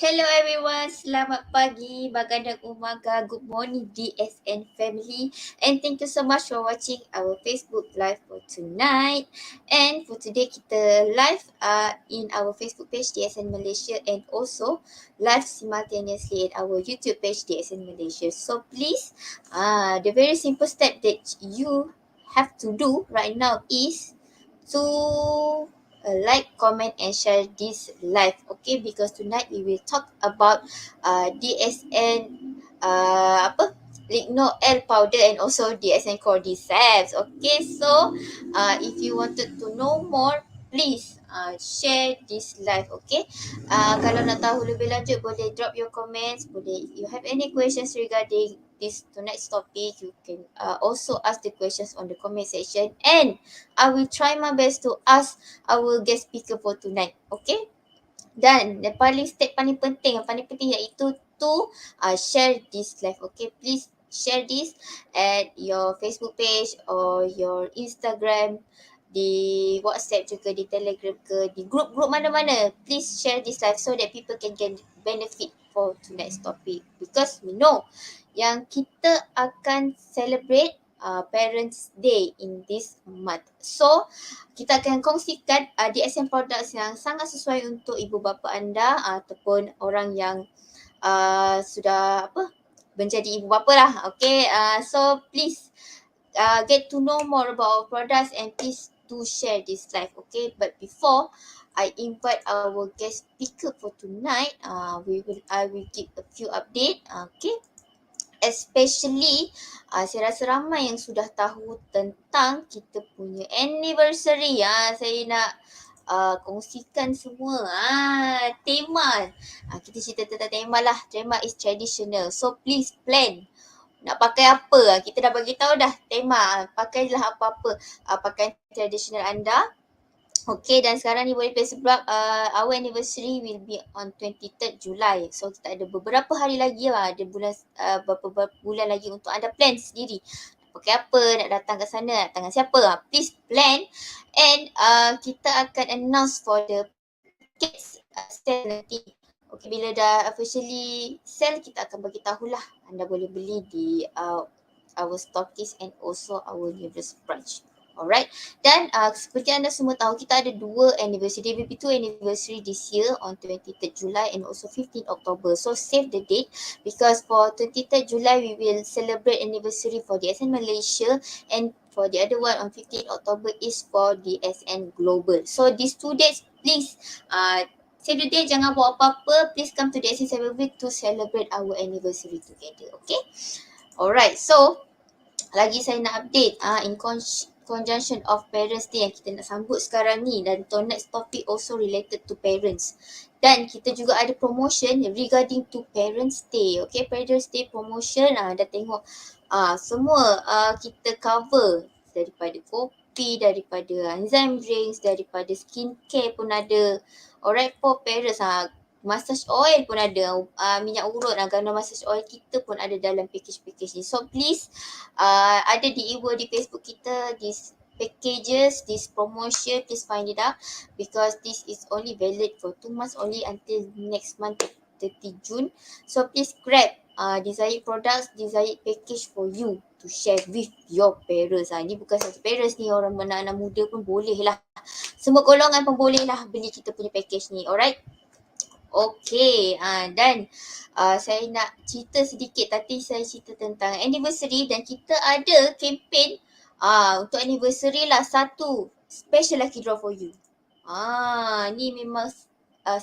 Hello everyone, selamat pagi, bagandang umaga, good morning DXN family, and thank you so much for watching our Facebook live for tonight. And for today kita live in our Facebook page DXN Malaysia and also live simultaneously at our YouTube page DXN Malaysia. So please, the very simple step that you have to do right now is to like, comment and share this live, okay? Because tonight we will talk about DSN Ligno-L powder and also DSN Cordyceps. Okay, so if you wanted to know more, please share this live, okay? Kalau nak tahu lebih lanjut, boleh drop your comments. Boleh, if you have any questions regarding this tonight's topic, you can also ask the questions on the comment section, and I will try my best to ask our guest speaker for tonight. Okay? Dan yang paling penting iaitu to share this live. Okay? Please share this at your Facebook page or your Instagram, di WhatsApp juga, di Telegram ke, di group mana-mana. Please share this live so that people can get benefit for tonight's topic. Because we know yang kita akan celebrate Parents Day in this month. So, kita akan kongsikan DXN products yang sangat sesuai untuk ibu bapa anda ataupun orang yang sudah menjadi ibu bapa lah. Okay, so please get to know more about our products and please do share this live. Okay, but before I invite our guest speaker for tonight, I will give a few update. Okay. Especially saya rasa ramai yang sudah tahu tentang kita punya anniversary. Saya nak kongsikan semua tema. Kita cerita tentang tema lah. Tema is traditional. So please plan. Nak pakai apa? Kita dah bagi tahu dah tema. Pakailah apa-apa pakaian tradisional anda. Okay, dan sekarang ni boleh play sebab our anniversary will be on 23rd July. So kita ada beberapa hari lagi lah, ada beberapa bulan lagi untuk anda plan sendiri. Nak pakai apa, nak datang ke sana, nak datang dengan siapa. Please plan, and kita akan announce for the tickets sale nanti. Okay, bila dah officially sell, kita akan bagi tahulah. Anda boleh beli di our stockist and also our nearest branch. Alright, dan seperti anda semua tahu, kita ada dua anniversary, DBP2 anniversary this year on 23rd July and also 15th October. So save the date because for 23rd July we will celebrate anniversary for DSN Malaysia, and for the other one on 15th October is for DSN Global. So these 2 dates, please save the date, jangan buat apa-apa. Please come to DSN Cyberweek to celebrate our anniversary together. Okay. Alright, so lagi saya nak update in conjunction of Parents Day yang kita nak sambut sekarang ni, dan tonight's topic also related to parents. Dan kita juga ada promotion regarding to Parents Day. Okay, Parents Day promotion, dah tengok semua kita cover, daripada kopi, daripada enzyme drinks, daripada skincare pun ada. Alright, for parents, massage oil pun ada, minyak urut, ganda massage oil kita pun ada dalam package-package ni. So please ada di di Facebook kita, these packages, this promotion, please find it out because this is only valid for 2 months only until next month 30 June. So please grab desired products, desired package for you to share with your parents. Ni bukan satu parents ni, orang anak-anak muda pun boleh lah. Semua golongan pun boleh lah beli kita punya package ni. Alright. Okay, dan saya nak cerita sedikit. Tadi saya cerita tentang anniversary dan kita ada campaign untuk anniversary lah, satu special lucky draw for you. Ni memang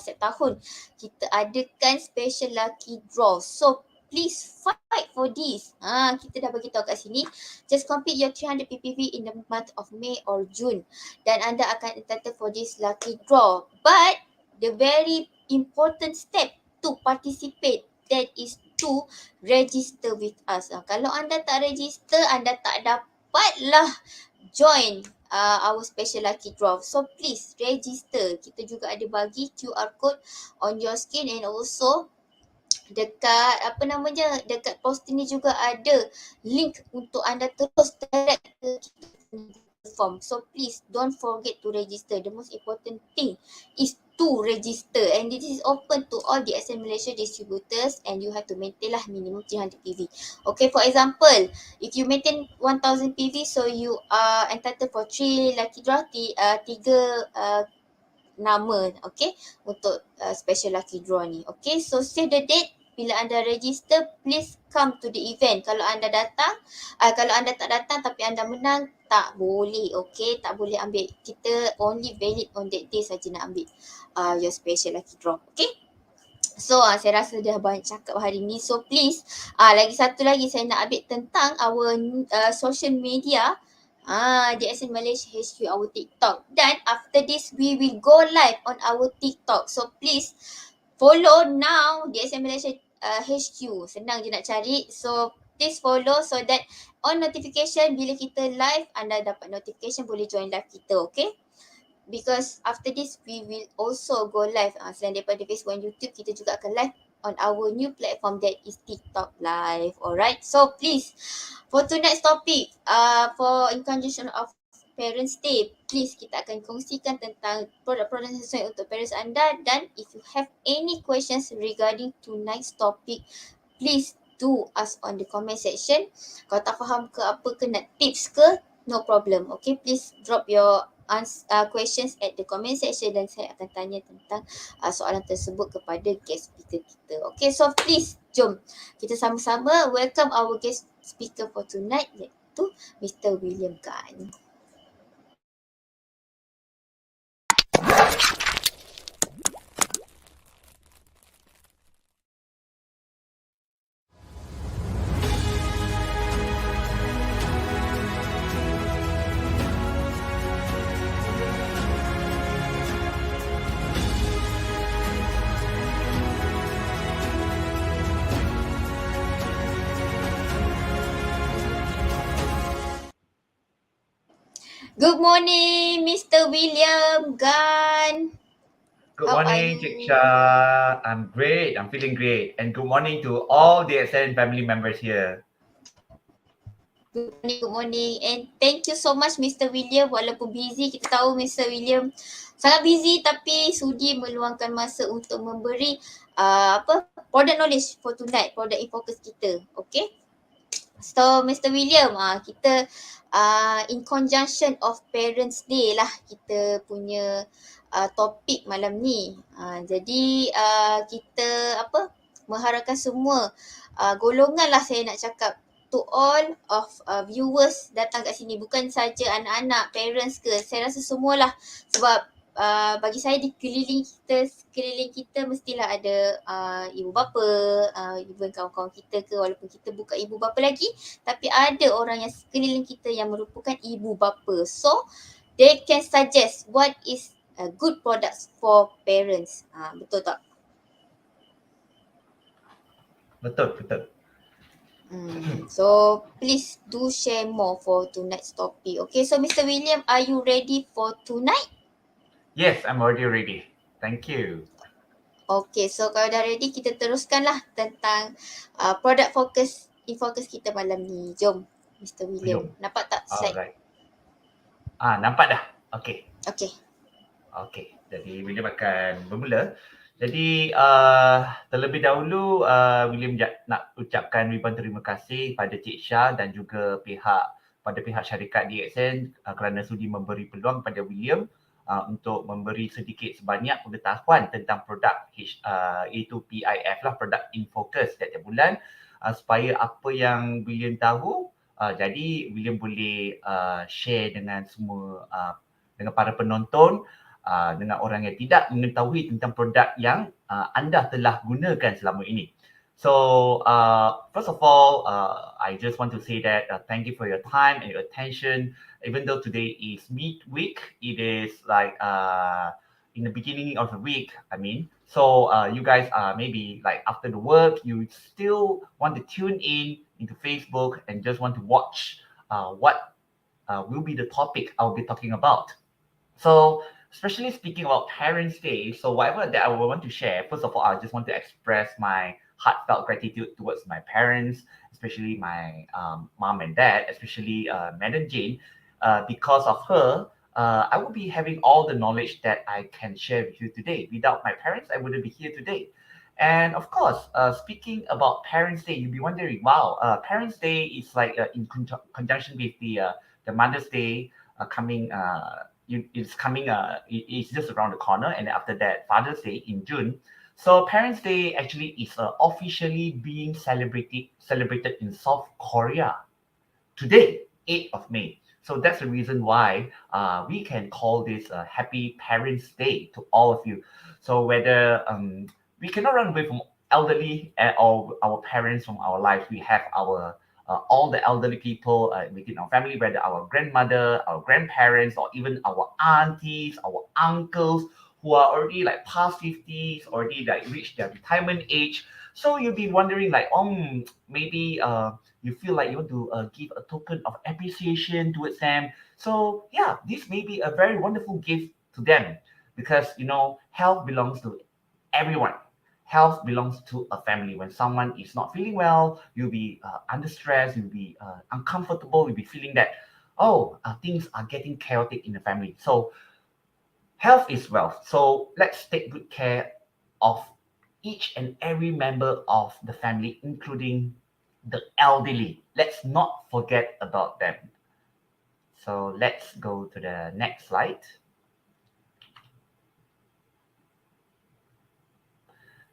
setiap tahun kita adakan special lucky draw. So please fight for this. Kita dah bagi tahu kat sini. Just complete your 300 PPV in the month of May or June dan anda akan entitled for this lucky draw. But the very important step to participate, that is to register with us. Kalau anda tak register, anda tak dapatlah join our special lucky draw. So please register. Kita juga ada bagi QR code on your screen, and also dekat dekat poster ni juga ada link untuk anda terus direct ke kita form. So please don't forget to register. The most important thing is to to register, and this is open to all DXN Malaysia distributors, and you have to maintain lah minimum 300 PV. Okay, for example, if you maintain 1000 PV, so you are entitled for 3 lucky draw, 3 nama, okay, untuk special lucky draw ni. Okay, so save the date. Bila anda register, please come to the event. Kalau anda datang, kalau anda tak datang tapi anda menang, tak boleh, okay, tak boleh ambil. Kita only valid on that day saja nak ambil your special lucky draw, okay. So saya rasa dah banyak cakap hari ni. So please, lagi satu lagi saya nak update tentang our social media. DXN Malaysia HQ, our TikTok. Dan after this, we will go live on our TikTok. So please follow now DXN Malaysia HQ. Senang je nak cari. So please follow so that on notification bila kita live, anda dapat notification boleh join live kita, okay? Because after this, we will also go live. Selain daripada Facebook dan YouTube, kita juga akan live on our new platform that is TikTok Live. Alright, so please, for tonight's topic, for in conjunction of Parents Day, please kita akan kongsikan tentang produk-produk sesuai untuk parents anda. Dan if you have any questions regarding tonight's topic, please do ask on the comment section. Kalau tak faham ke apa ke, nak tips ke, no problem. Okay, please drop your questions at the comment section dan saya akan tanya tentang soalan tersebut kepada guest speaker kita. Okay, so please jom kita sama-sama welcome our guest speaker for tonight, iaitu Mr. William Gan. Good morning, Mr. William Gan. Good How are morning, you? Cik Shah. I'm great. I'm feeling great. And good morning to all the DXN family members here. Good morning. And thank you so much, Mr. William. Walaupun busy, kita tahu Mr. William sangat busy tapi sudi meluangkan masa untuk memberi product knowledge for tonight, product in focus kita. Okay. So Mr. William, kita in conjunction of Parents Day lah kita punya topik malam ni. Jadi kita mengharapkan semua golongan lah saya nak cakap, to all of viewers datang kat sini, bukan saja anak-anak, parents ke, saya rasa semualah. Sebab bagi saya di sekeliling kita mestilah ada ibu bapa, even kawan-kawan kita ke, walaupun kita bukan ibu bapa lagi, tapi ada orang yang sekeliling kita yang merupakan ibu bapa. So they can suggest what is a good products for parents. Betul tak? Betul. So please do share more for tonight's topic. Okay, so Mr. William, are you ready for tonight? Yes, I'm already ready. Thank you. Okay, so kalau dah ready, kita teruskanlah tentang produk in focus kita malam ni. Jom, Mr. William. Nampak tak slide? Alright. Nampak dah? Okay. Okay. Jadi William akan bermula. Jadi terlebih dahulu William nak ucapkan ribuan terima kasih pada Cik Shah dan juga pihak syarikat DXN kerana sudi memberi peluang pada William untuk memberi sedikit sebanyak pengetahuan tentang produk iaitu PIF lah, produk in focus setiap bulan, supaya apa yang William tahu jadi William boleh share dengan semua dengan para penonton, dengan orang yang tidak mengetahui tentang produk yang anda telah gunakan selama ini. So first of all, I just want to say that thank you for your time and your attention. Even though today is midweek, it is like in the beginning of the week, I mean. So you guys maybe like after the work, you still want to tune in into Facebook and just want to watch what will be the topic I'll be talking about. So especially speaking about Parents Day, so whatever that I will want to share, first of all, I just want to express my heartfelt gratitude towards my parents, especially my mom and dad, especially Madam Jane. Because of her, I would be having all the knowledge that I can share with you today. Without my parents, I wouldn't be here today. And of course, speaking about Parents' Day, you'll be wondering, wow, Parents' Day is like in conjunction with the Mother's Day coming. It's coming. It's just around the corner, and after that, Father's Day in June. So Parents' Day actually is officially being celebrated in South Korea today, 8th of May. So that's the reason why we can call this a Happy Parents' Day to all of you. So whether we cannot run away from elderly or our parents from our lives, we have our all the elderly people within our family, whether our grandmother, our grandparents, or even our aunties, our uncles who are already like past 50s, already like reached their retirement age. So you'll be wondering like, maybe you feel like you want to give a token of appreciation towards them. So yeah, this may be a very wonderful gift to them because health belongs to everyone. Health belongs to a family. When someone is not feeling well, you'll be under stress, you'll be uncomfortable, you'll be feeling that, things are getting chaotic in the family. So health is wealth. So let's take good care of each and every member of the family, including the elderly. Let's not forget about them. So let's go to the next slide.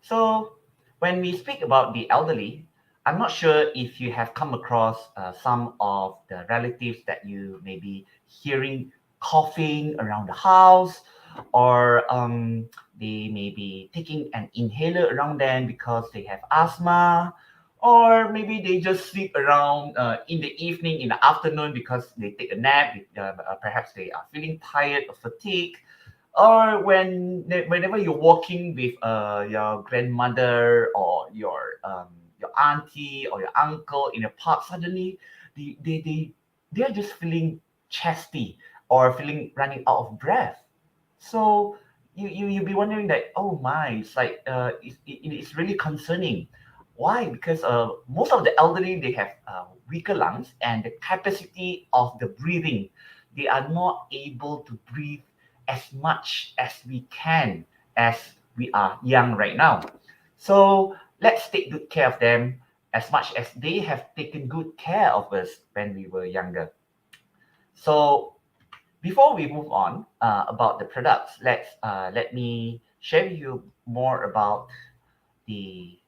So when we speak about the elderly, I'm not sure if you have come across some of the relatives that you may be hearing coughing around the house, or they may be taking an inhaler around them because they have asthma, or maybe they just sleep around in the evening, in the afternoon because they take a nap. Perhaps they are feeling tired or fatigued, or whenever you're walking with your grandmother or your auntie or your uncle in a park, suddenly they're just feeling chesty or feeling running out of breath. So you'll be wondering that, oh my, it's like it's really concerning. Why? Because most of the elderly, they have weaker lungs, and the capacity of the breathing, they are not able to breathe as much as we can as we are young right now. So let's take good care of them as much as they have taken good care of us when we were younger. So before we move on about the products, let me share with you more about the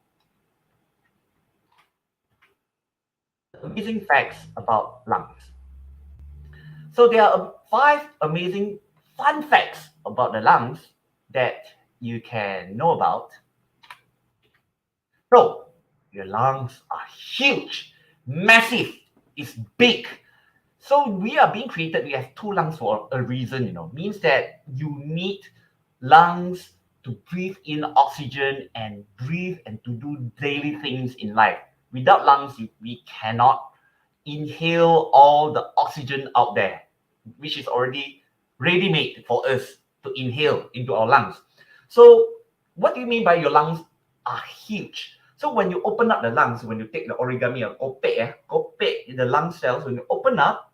amazing facts about lungs. So there are five amazing fun facts about the lungs that you can know about. So your lungs are huge, massive, it's big. So we are being created, we have two lungs for a reason, means that you need lungs to breathe in oxygen and breathe and to do daily things in life. Without lungs, we cannot inhale all the oxygen out there, which is already ready-made for us to inhale into our lungs. So what do you mean by your lungs are huge? So when you open up the lungs, when you take the origami of kopek, the lung cells, when you open up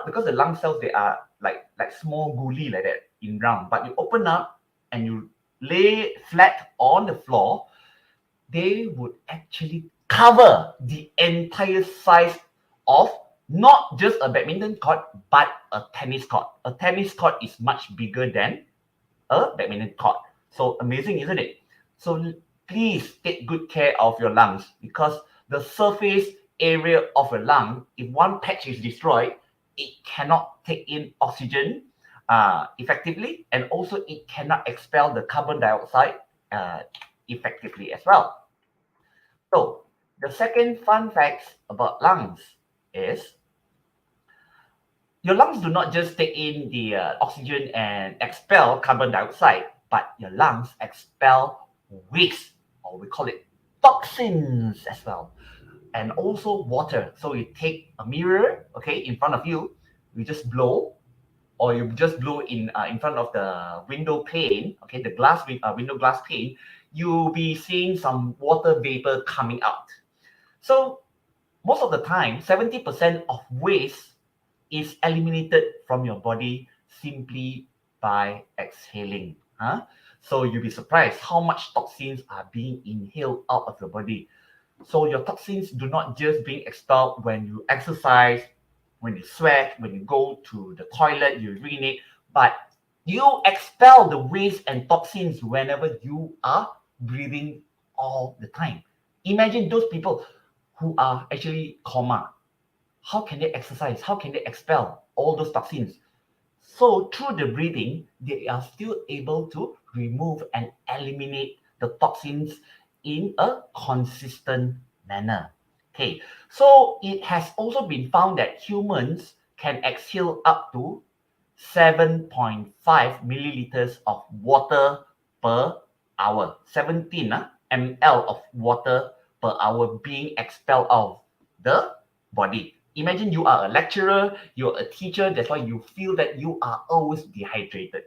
because the lung cells, they are like small guli like that in round, but you open up and you lay flat on the floor, they would actually cover the entire size of not just a badminton court, but a tennis court. A tennis court is much bigger than a badminton court. So amazing, isn't it? So please take good care of your lungs, because the surface area of a lung, if one patch is destroyed, it cannot take in oxygen effectively, and also it cannot expel the carbon dioxide effectively as well. So the second fun fact about lungs is your lungs do not just take in the oxygen and expel carbon dioxide, but your lungs expel waste, or we call it toxins as well, and also water. So you take a mirror, okay, in front of you, you just blow, or you just blow in front of the window pane, okay, the window glass pane, you'll be seeing some water vapor coming out. So most of the time, 70% of waste is eliminated from your body simply by exhaling. So you'll be surprised how much toxins are being inhaled out of your body. So your toxins do not just being expelled when you exercise, when you sweat, when you go to the toilet, you urinate, but you expel the waste and toxins whenever you are breathing all the time. Imagine those people who are actually coma. How can they exercise? How can they expel all those toxins? So through the breathing, they are still able to remove and eliminate the toxins in a consistent manner. Okay, so it has also been found that humans can exhale up to 7.5 milliliters of water per hour. 17 ml of water per hour being expelled out of the body. Imagine you are a lecturer, you're a teacher, that's why you feel that you are always dehydrated.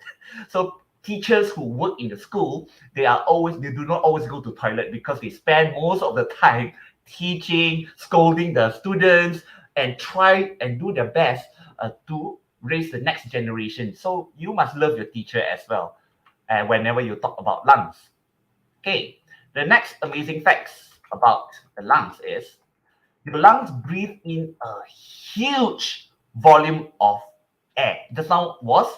So teachers who work in the school, they do not always go to toilet because they spend most of the time teaching, scolding the students, and try and do their best to raise the next generation. So you must love your teacher as well. Whenever you talk about lungs. Okay, the next amazing facts about the lungs is your lungs breathe in a huge volume of air. Just now was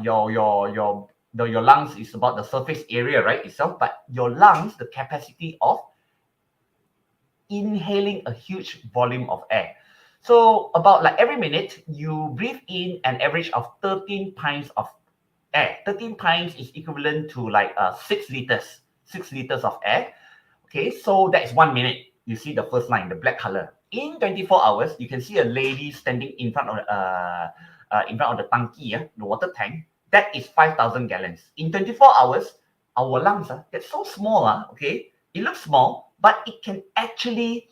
your lungs is about the surface area, right, itself, but your lungs, the capacity of inhaling a huge volume of air. So about like every minute, you breathe in an average of 13 pints of air. 13 pints is equivalent to like 6 liters, 6 liters of air. Okay, so that's 1 minute. You see the first line, the black color. In 24 hours, you can see a lady standing in front of the tanki, the water tank. That is 5,000 gallons. In 24 hours, our lungs get so small. Okay, it looks small, but it can actually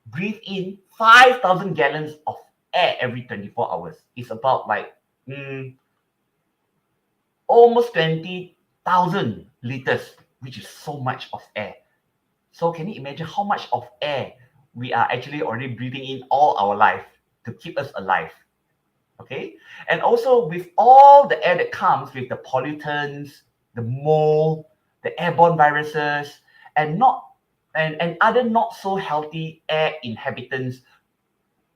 breathe in 5,000 gallons of air every 24 hours. It's about like almost 20,000 liters, which is so much of air. So can you imagine how much of air we are actually already breathing in all our life to keep us alive? Okay, and also with all the air that comes with the pollutants, the mold, the airborne viruses, and other not so healthy air inhabitants,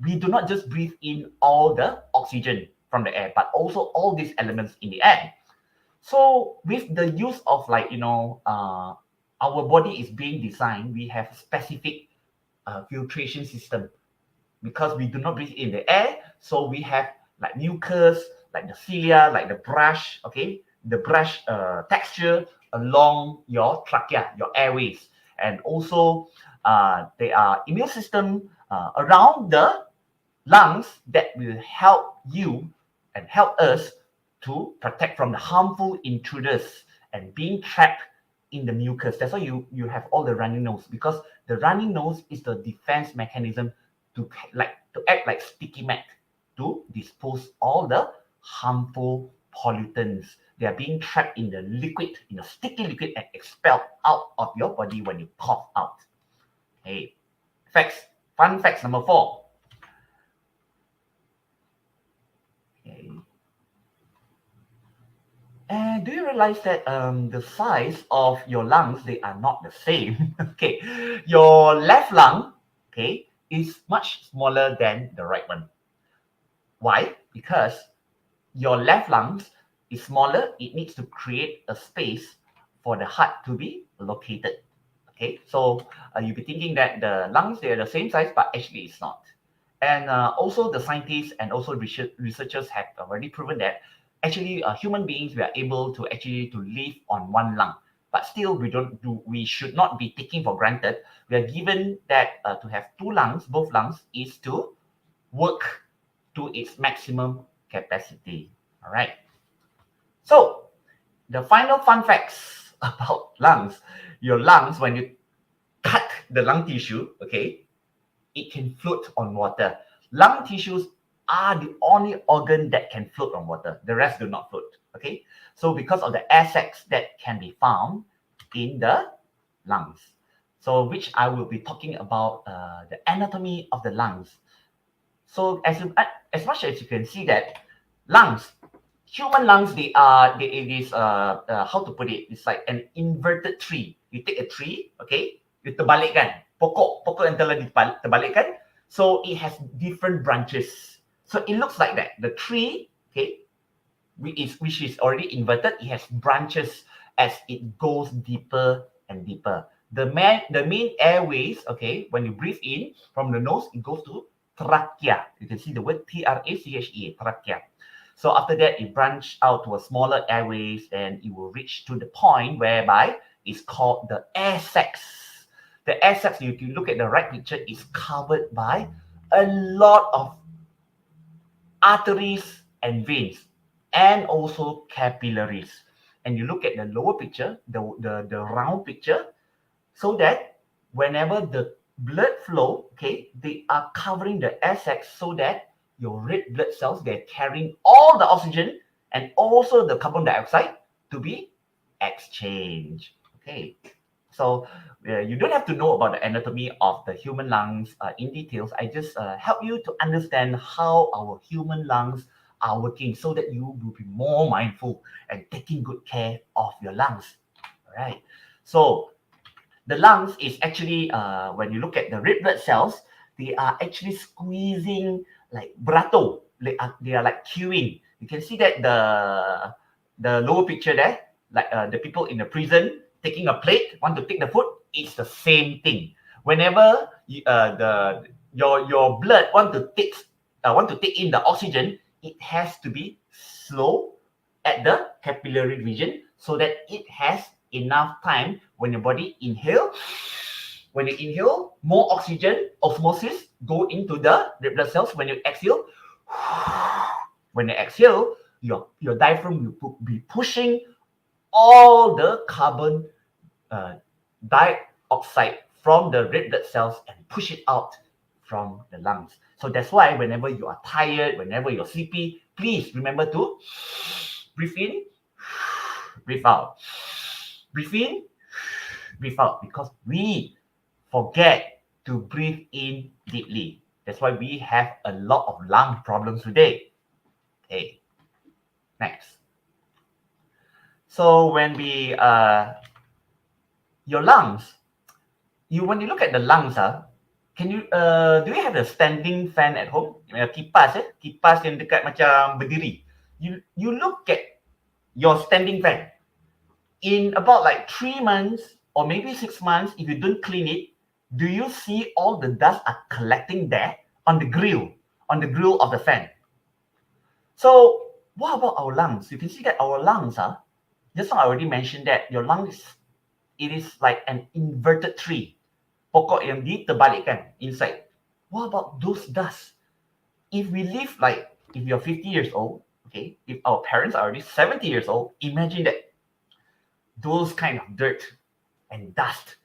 we do not just breathe in all the oxygen from the air, but also all these elements in the air. So with the use of our body is being designed, we have specific filtration system because we do not breathe in the air. So we have like mucus, like the cilia, like the brush, okay, the brush texture along your trachea, your airways, and also there are immune system around the lungs that will help you and help us to protect from the harmful intruders and being trapped in the mucus. That's why you have all the runny nose, because the runny nose is the defense mechanism to act like sticky mat to dispose all the harmful pollutants. They are being trapped in the liquid, in the sticky liquid, and expelled out of your body when you cough out. Okay. Fun facts number 4. Okay. And do you realize that the size of your lungs, they are not the same? Okay, your left lung, okay, is much smaller than the right one. Why? Because your left lungs is smaller. It needs to create a space for the heart to be located. Okay, so you'll be thinking that the lungs, they are the same size, but actually it's not. And also the scientists and also researchers have already proven that actually human beings, we are able to actually to live on one lung, but still we should not be taking for granted. We are given that to have two lungs, both lungs, is to work to its maximum capacity. All right. So the final fun facts about lungs. Your lungs, when you cut the lung tissue, okay, it can float on water. Lung tissues are the only organ that can float on water. The rest do not float. Okay. So because of the air sacs that can be found in the lungs. So which I will be talking about the anatomy of the lungs. So as much as you can see that lungs, human lungs, it is how to put it? It's like an inverted tree. You take a tree, okay, you terbalikkan pokok yang telah terbalikkan, so it has different branches. So it looks like that. The tree, okay, which is already inverted, it has branches as it goes deeper and deeper. The main airways, okay, when you breathe in from the nose, it goes to trachea. You can see the word trachea, trachea. So after that, it branch out to a smaller airways, and it will reach to the point whereby it's called the air sacs. The air sacs, if you look at the right picture, is covered by a lot of arteries and veins, and also capillaries. And you look at the lower picture, the round picture, so that whenever the blood flow, okay, they are covering the air sacs so that your red blood cells, they're carrying all the oxygen and also the carbon dioxide to be exchanged. Okay, so you don't have to know about the anatomy of the human lungs in details. I just help you to understand how our human lungs are working so that you will be more mindful and taking good care of your lungs. All right. So the lungs is actually, when you look at the red blood cells, they are actually squeezing like beratur. They are like queuing. You can see that the lower picture there, like the people in the prison taking a plate, want to take the food. It's the same thing. Whenever your blood want to take in the oxygen, it has to be slow at the capillary region so that it has enough time when your body inhale. When you inhale, more oxygen, osmosis, go into the red blood cells. When you exhale, your diaphragm will be pushing all the carbon dioxide from the red blood cells and push it out from the lungs. So that's why whenever you are tired, whenever you're sleepy, please remember to breathe in, breathe out. Breathe in, breathe out, because we forget to breathe in deeply. That's why we have a lot of lung problems today. Okay, next. So when your lungs, when you look at the lungs, do you have a standing fan at home? Kipas, kipas yang dekat macam berdiri. You look at your standing fan. In about like 3 months or maybe 6 months, if you don't clean it, do you see all the dust are collecting there on the grill of the fan? So what about our lungs? You can see that our lungs just now I already mentioned that your lungs, it is like an inverted tree. Pokok yang diterbalikkan inside. What about those dust? If we live like, if you're 50 years old, okay, if our parents are already 70 years old, imagine that those kind of dirt and dust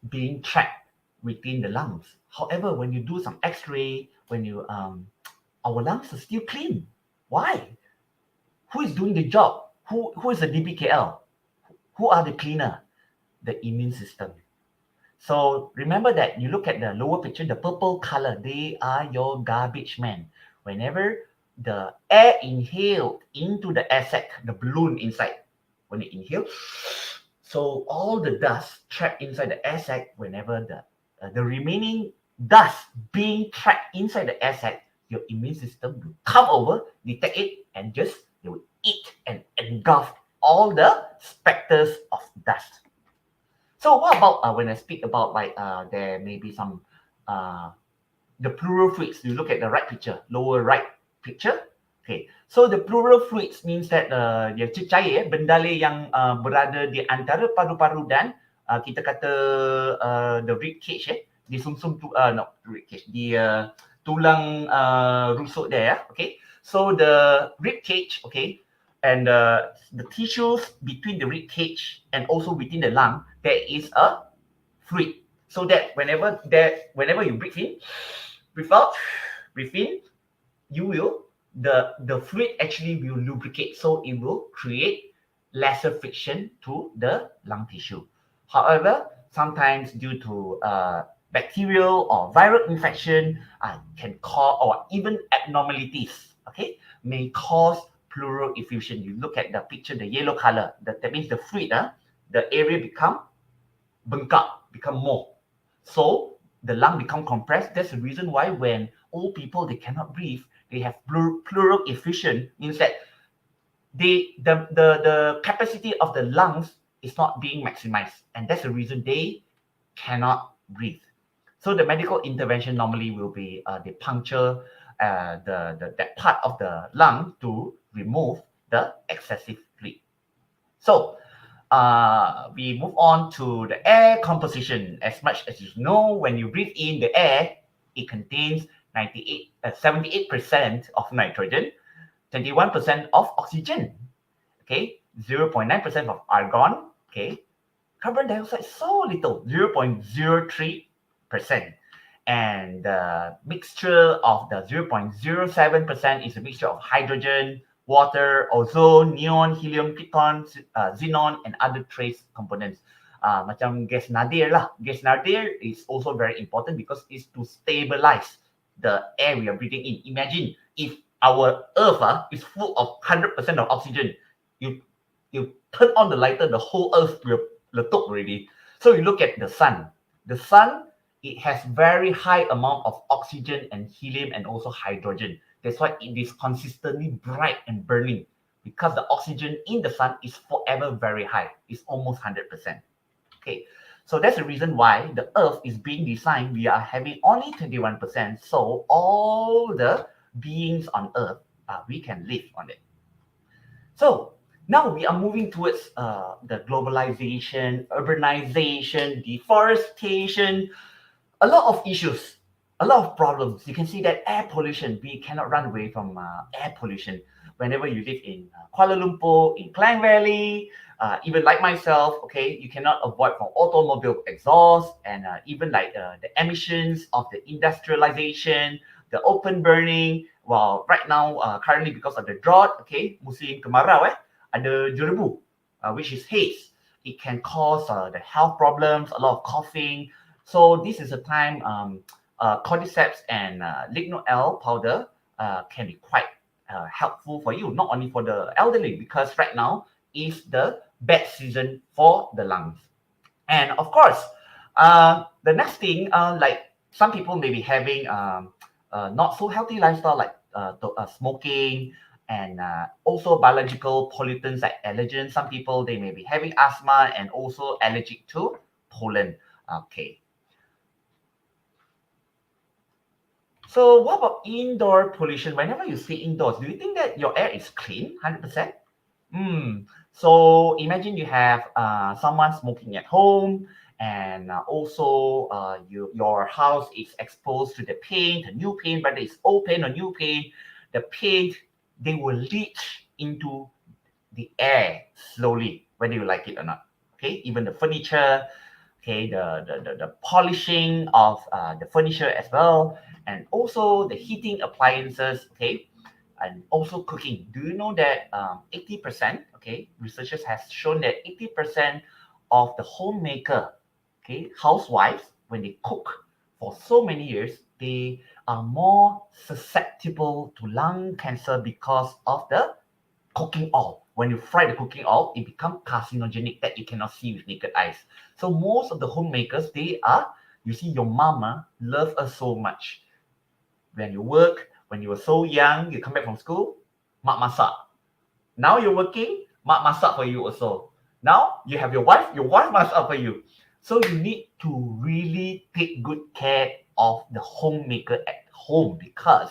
being trapped within the lungs. However, when you do some X-ray, our lungs are still clean. Why? Who is doing the job? Who is the DBKL? Who are the cleaner? The immune system. So remember that you look at the lower picture, the purple color, they are your garbage men. Whenever the air inhaled into the air sac, the balloon inside, when you inhale, so all the dust trapped inside the air sac, whenever the remaining dust being trapped inside the air sac, your immune system will come over, detect it, and just they will eat and engulf all the specters of dust. So what about when I speak about like there may be some the pleural fluids? You look at the right picture, lower right picture. Okay, so the pleural fluids means that dia cecair, benda yang berada di antara paru-paru dan kita kata the rib cage, di sumsum not rib cage, di tulang rusuk there. Okay, so the rib cage, okay, and the tissues between the rib cage and also within the lung, there is a fluid. So that whenever you breathe in, breathe out, breathe in, you will the fluid actually will lubricate, so it will create lesser friction to the lung tissue. However, sometimes due to bacterial or viral infection can cause, or even abnormalities, okay, may cause pleural effusion. You look at the picture, the yellow color, that means the fluid, the area become bengkak, become more. So the lung become compressed. That's the reason why when old people, they cannot breathe, they have pleural effusion, means that the capacity of the lungs is not being maximized. And that's the reason they cannot breathe. So the medical intervention normally will be they puncture that part of the lung to remove the excessive fluid. So we move on to the air composition. As much as you know, when you breathe in the air, it contains 78% of nitrogen, 21% of oxygen, okay, 0.9% of argon, okay. Carbon dioxide so little, 0.03%. And the mixture of the 0.07% is a mixture of hydrogen, water, ozone, neon, helium, krypton, xenon, and other trace components. Macam gas nadir lah. Gas nadir is also very important because it's to stabilize the air we are breathing in. Imagine if our earth is full of 100% of oxygen. You turn on the lighter, the whole earth will letup already. So you look at the sun. The sun, it has very high amount of oxygen and helium and also hydrogen. That's why it is consistently bright and burning, because the oxygen in the sun is forever very high. It's almost 100%. Okay, so that's the reason why the earth is being designed. We are having only 21%. So all the beings on earth, we can live on it. So now we are moving towards the globalization, urbanization, deforestation, a lot of issues, a lot of problems. You can see that air pollution, we cannot run away from air pollution. Whenever you live in Kuala Lumpur, in Klang Valley, even like myself, okay, you cannot avoid from automobile exhaust and even like the emissions of the industrialization, the open burning. Well, right now, currently because of the drought, okay, musim kemarau, ada jerebu, which is haze. It can cause the health problems, a lot of coughing. So this is a time Cordyceps and Ligno-L powder can be quite helpful for you, not only for the elderly, because right now is the bad season for the lungs. And of course, the next thing, like some people may be having not so healthy lifestyle, like smoking, and also biological pollutants like allergens. Some people, they may be having asthma and also allergic to pollen. Okay. So what about indoor pollution? Whenever you see indoors, do you think that your air is clean, 100%? So imagine you have someone smoking at home, and also your house is exposed to the paint, a new paint, whether it's old paint or new paint. The paint, they will leach into the air slowly, whether you like it or not. Okay, even the furniture, okay, the polishing of the furniture as well, and also the heating appliances, okay, and also cooking. Do you know that 80%, okay, researchers has shown that 80% of the homemaker, okay, housewives, when they cook for so many years, they are more susceptible to lung cancer because of the cooking oil. When you fry the cooking oil, it becomes carcinogenic that you cannot see with naked eyes. So most of the homemakers, they are, you see, your mama love us so much. When you work, when you were so young, you come back from school, mak masak. Now you're working, mak masak for you also. Now you have your wife masak for you. So you need to really take good care of the homemaker at home, because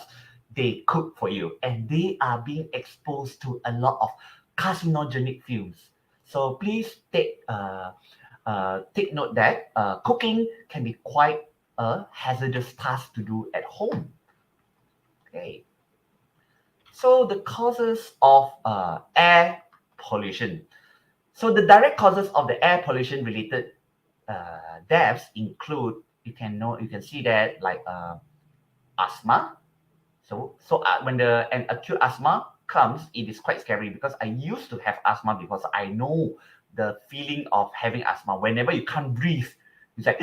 they cook for you and they are being exposed to a lot of carcinogenic fumes. So please take note that cooking can be quite a hazardous task to do at home. Okay. So the causes of air pollution. So the direct causes of the air pollution related deaths include, you can see that, like asthma. So when an acute asthma comes, it is quite scary, because I used to have asthma, because I know the feeling of having asthma. Whenever you can't breathe, it's like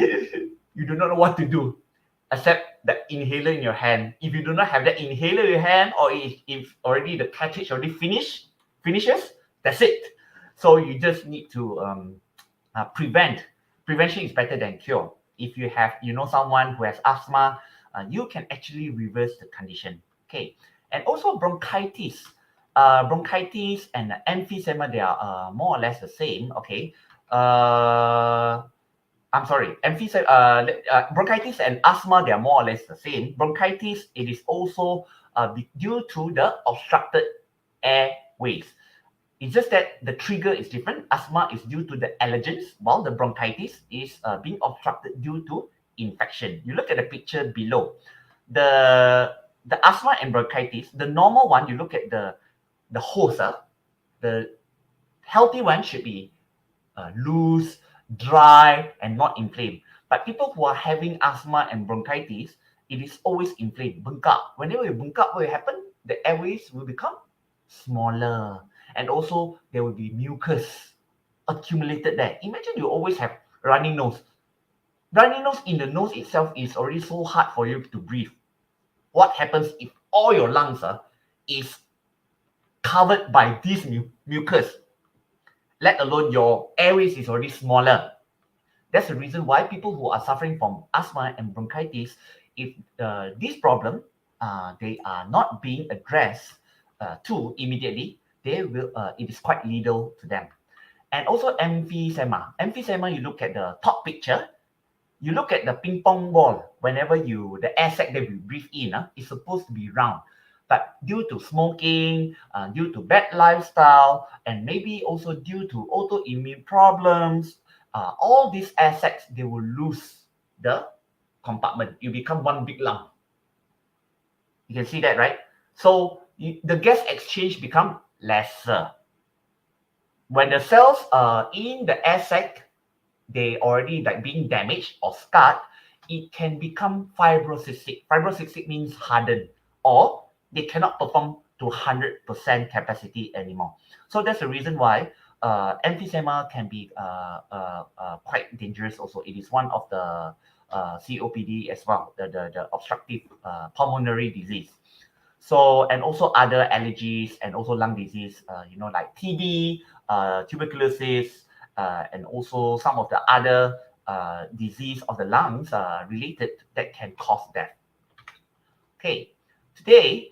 you do not know what to do except the inhaler in your hand. If you do not have that inhaler in your hand, or if already the cartridge already finishes, that's it. So you just need to prevent. Prevention is better than cure. If you have, someone who has asthma, you can actually reverse the condition. Okay, and also bronchitis. Bronchitis and emphysema, they are more or less the same. Okay, uh, I'm sorry, bronchitis and asthma, they are more or less the same. Bronchitis, it is also due to the obstructed airways. It's just that the trigger is different. Asthma is due to the allergens, while the bronchitis is being obstructed due to infection. You look at the picture below. The asthma and bronchitis, the normal one, you look at the hose, the healthy one should be loose, dry, and not inflamed. But people who are having asthma and bronchitis, it is always inflamed, bengkak. Whenever you bengkak, what will happen? The airways will become smaller, and also there will be mucus accumulated there. Imagine you always have running nose. Running nose in the nose itself is already so hard for you to breathe. What happens if all your lungs is covered by this mucus? Let alone your airways is already smaller. That's the reason why people who are suffering from asthma and bronchitis, if this problem they are not being addressed to immediately, they will. It is quite lethal to them. And also emphysema. Emphysema, you look at the top picture. You look at the ping pong ball. Whenever the air sac that we breathe in, is supposed to be round. But due to smoking, due to bad lifestyle, and maybe also due to autoimmune problems, all these air sacs, they will lose the compartment. You become one big lump. You can see that, right? So the gas exchange become lesser. When the cells are in the air sac, they already like being damaged or scarred, it can become fibrocystic. Fibrocystic means hardened, or they cannot perform to 100% capacity anymore. So that's the reason why emphysema can be quite dangerous also. It is one of the COPD as well, the obstructive pulmonary disease. So, and also other allergies and also lung disease, like TB, tuberculosis, and also some of the other disease of the lungs related that can cause death. Okay, today,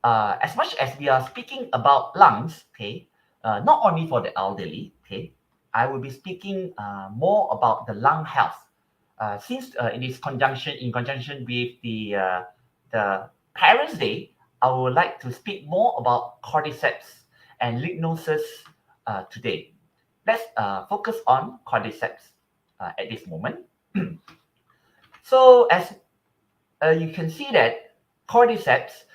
as much as we are speaking about lungs, okay, not only for the elderly, okay, I will be speaking more about the lung health. Since it is in conjunction with the Parents' Day, I would like to speak more about cordyceps and lignosus today. Let's focus on cordyceps at this moment. So as you can see that cordyceps,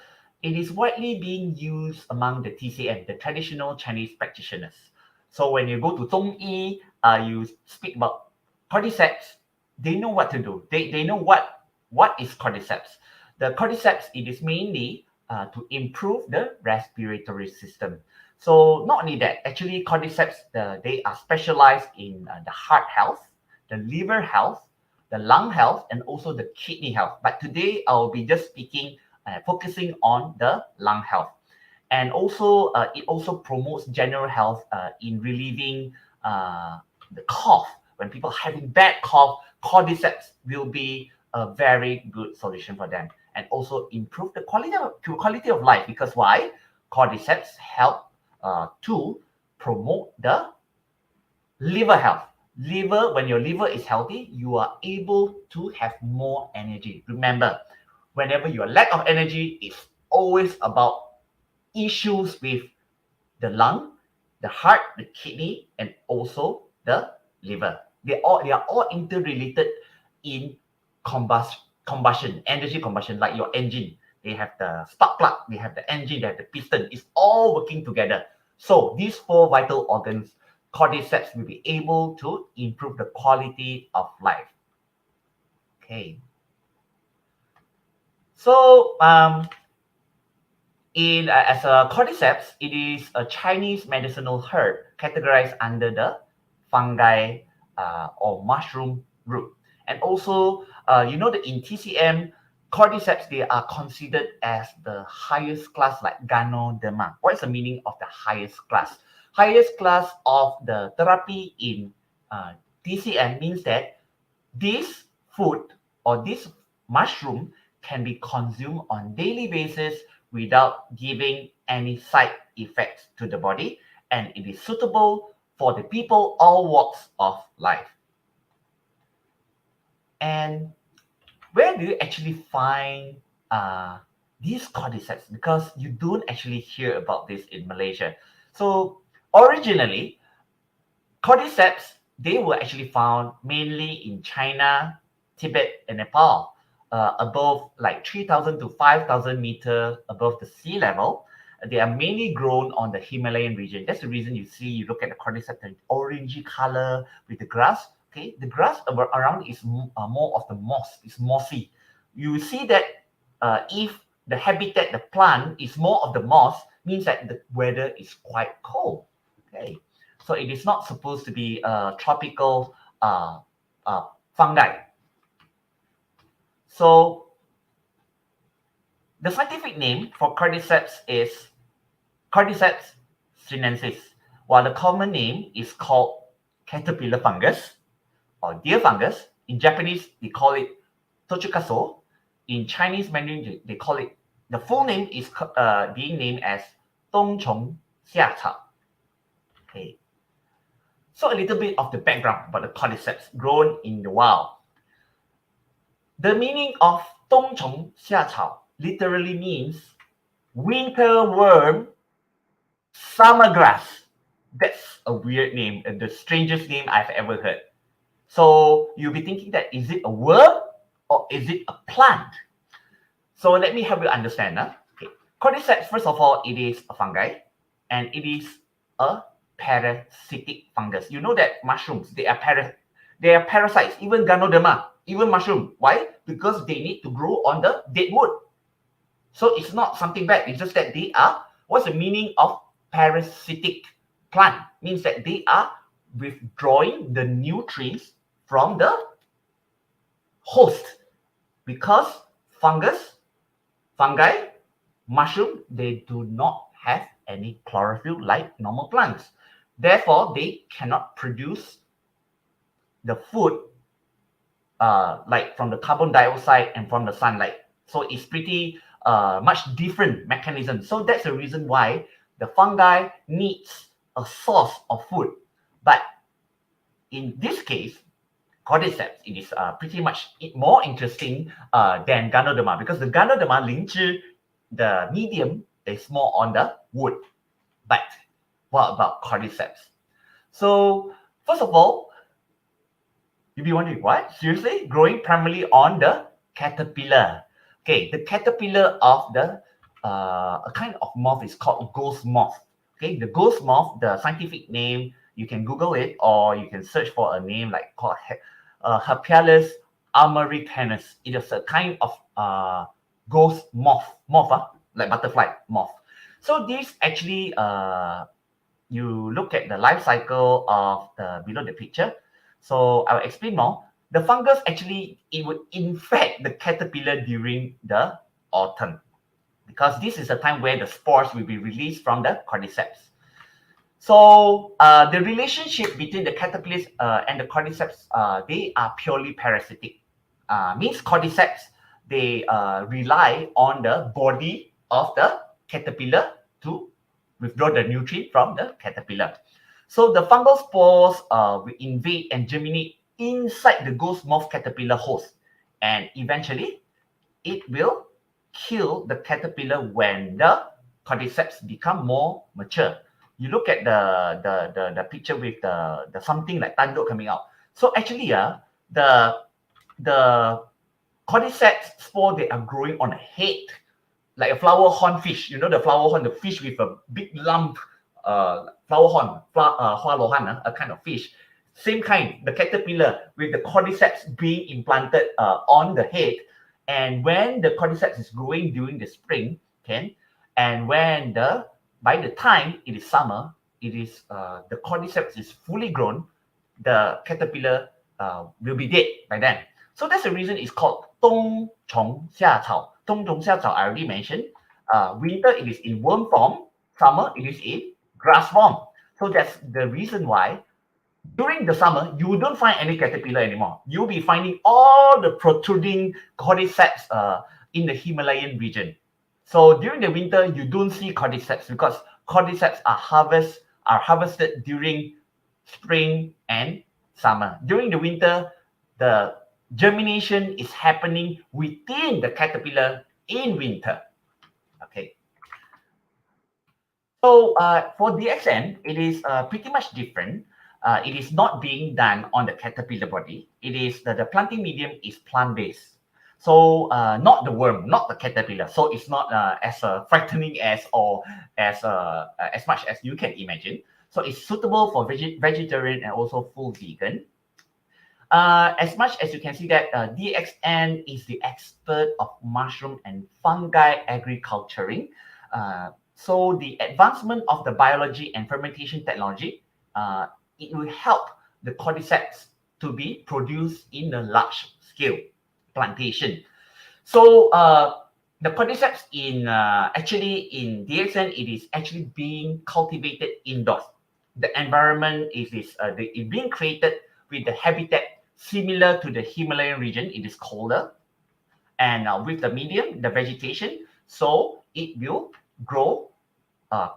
it is widely being used among the TCM, the traditional Chinese practitioners. So when you go to Zhongyi, you speak about cordyceps, they know what to do. They know what is cordyceps. The cordyceps, it is mainly to improve the respiratory system. So not only that, actually cordyceps, they are specialized in the heart health, the liver health, the lung health, and also the kidney health. But today I'll be just focusing on the lung health. And also, it also promotes general health in relieving the cough. When people are having bad cough, cordyceps will be a very good solution for them, and also improve the quality of life. Because why? Cordyceps help to promote the liver health. When your liver is healthy, you are able to have more energy. Remember, whenever you are lack of energy, it's always about issues with the lung, the heart, the kidney, and also the liver. They are all interrelated in energy combustion, like your engine. They have the spark plug, they have the engine, they have the piston. It's all working together. So these four vital organs, cordyceps will be able to improve the quality of life. Okay. So as a cordyceps, it is a Chinese medicinal herb categorized under the fungi or mushroom group. And also, You know that in TCM, Cordyceps, they are considered as the highest class, like Ganoderma. What is the meaning of the highest class? Highest class of the therapy in TCM means that this food or this mushroom can be consumed on daily basis without giving any side effects to the body, and it is suitable for the people all walks of life. And where do you actually find these cordyceps? Because you don't actually hear about this in Malaysia. So originally, cordyceps, they were actually found mainly in China, Tibet, and Nepal, above like 3,000 to 5,000 meters above the sea level. They are mainly grown on the Himalayan region. That's the reason you look at the cordyceps, the orangey color with the grass. Okay, the grass around is more of the moss. It's mossy. You see that if the habitat, the plant is more of the moss, means that the weather is quite cold. Okay, so it is not supposed to be a tropical fungi. So the scientific name for cordyceps is Cordyceps sinensis, while the common name is called caterpillar fungus or deer fungus. In Japanese, they call it tochukaso. In Chinese Mandarin, they call it, the full name is being named as dongchong xiacao. Okay. So a little bit of the background about the cordyceps grown in the wild. The meaning of dongchong xiacao literally means winter worm, summer grass. That's a weird name, and the strangest name I've ever heard. So you'll be thinking that, is it a worm or is it a plant? So let me help you understand. Okay. Cordyceps, first of all, it is a fungi, and it is a parasitic fungus. You know that mushrooms, they are parasites, even Ganoderma, even mushroom. Why? Because they need to grow on the dead wood. So it's not something bad. It's just that they are, what's the meaning of parasitic plant? Means that they are withdrawing the nutrients from the host. Because fungi, mushroom, they do not have any chlorophyll like normal plants. Therefore, they cannot produce the food like from the carbon dioxide and from the sunlight. So it's pretty much different mechanism. So that's the reason why the fungi needs a source of food. But in this case, cordyceps, it is pretty much more interesting than Ganoderma, because the Ganoderma, Lingzhi, the medium is more on the wood. But what about cordyceps? So first of all, you'll be wondering, what? Seriously? Growing primarily on the caterpillar. Okay, the caterpillar of the a kind of moth is called ghost moth. Okay, the ghost moth, the scientific name, you can Google it, or you can search for a name like called Herpalus americanus. It is a kind of ghost moth, like butterfly moth. So this actually, you look at the life cycle of the below the picture. So I'll explain more. The fungus actually, it would infect the caterpillar during the autumn, because this is the time where the spores will be released from the cordyceps. So the relationship between the caterpillars and the cordyceps, they are purely parasitic. Means cordyceps, they rely on the body of the caterpillar to withdraw the nutrient from the caterpillar. So the fungal spores will invade and germinate inside the ghost moth caterpillar host, and eventually it will kill the caterpillar when the cordyceps become more mature. You look at the picture with the something like tanduk coming out. So actually, the cordyceps spore, they are growing on a head, like a flower horn fish. You know the flower horn, the fish with a big lump, flower horn, hoa lohan, a kind of fish. Same kind, the caterpillar with the cordyceps being implanted on the head. And when the cordyceps is growing during the spring, okay, and when by the time it is summer, it is the cordyceps is fully grown, the caterpillar will be dead by then. So that's the reason it's called 冬虫夏草. 冬虫夏草, I already mentioned. Winter, it is in worm form. Summer, it is in grass form. So that's the reason why during the summer, you don't find any caterpillar anymore. You'll be finding all the protruding cordyceps in the Himalayan region. So during the winter, you don't see cordyceps because cordyceps are harvested during spring and summer. During the winter, the germination is happening within the caterpillar in winter. Okay. So for DXN, it is pretty much different. It is not being done on the caterpillar body. It is the planting medium is plant-based. So not the worm, not the caterpillar. So it's not as frightening as much as you can imagine. So it's suitable for vegetarian and also full vegan. As much as you can see that DXN is the expert of mushroom and fungi agriculturing. So the advancement of the biology and fermentation technology, it will help the cordyceps to be produced in a large scale plantation. So the cordyceps actually in DXN, it is actually being cultivated indoors. The environment is being created with the habitat similar to the Himalayan region. It is colder, and with the medium, the vegetation, so it will grow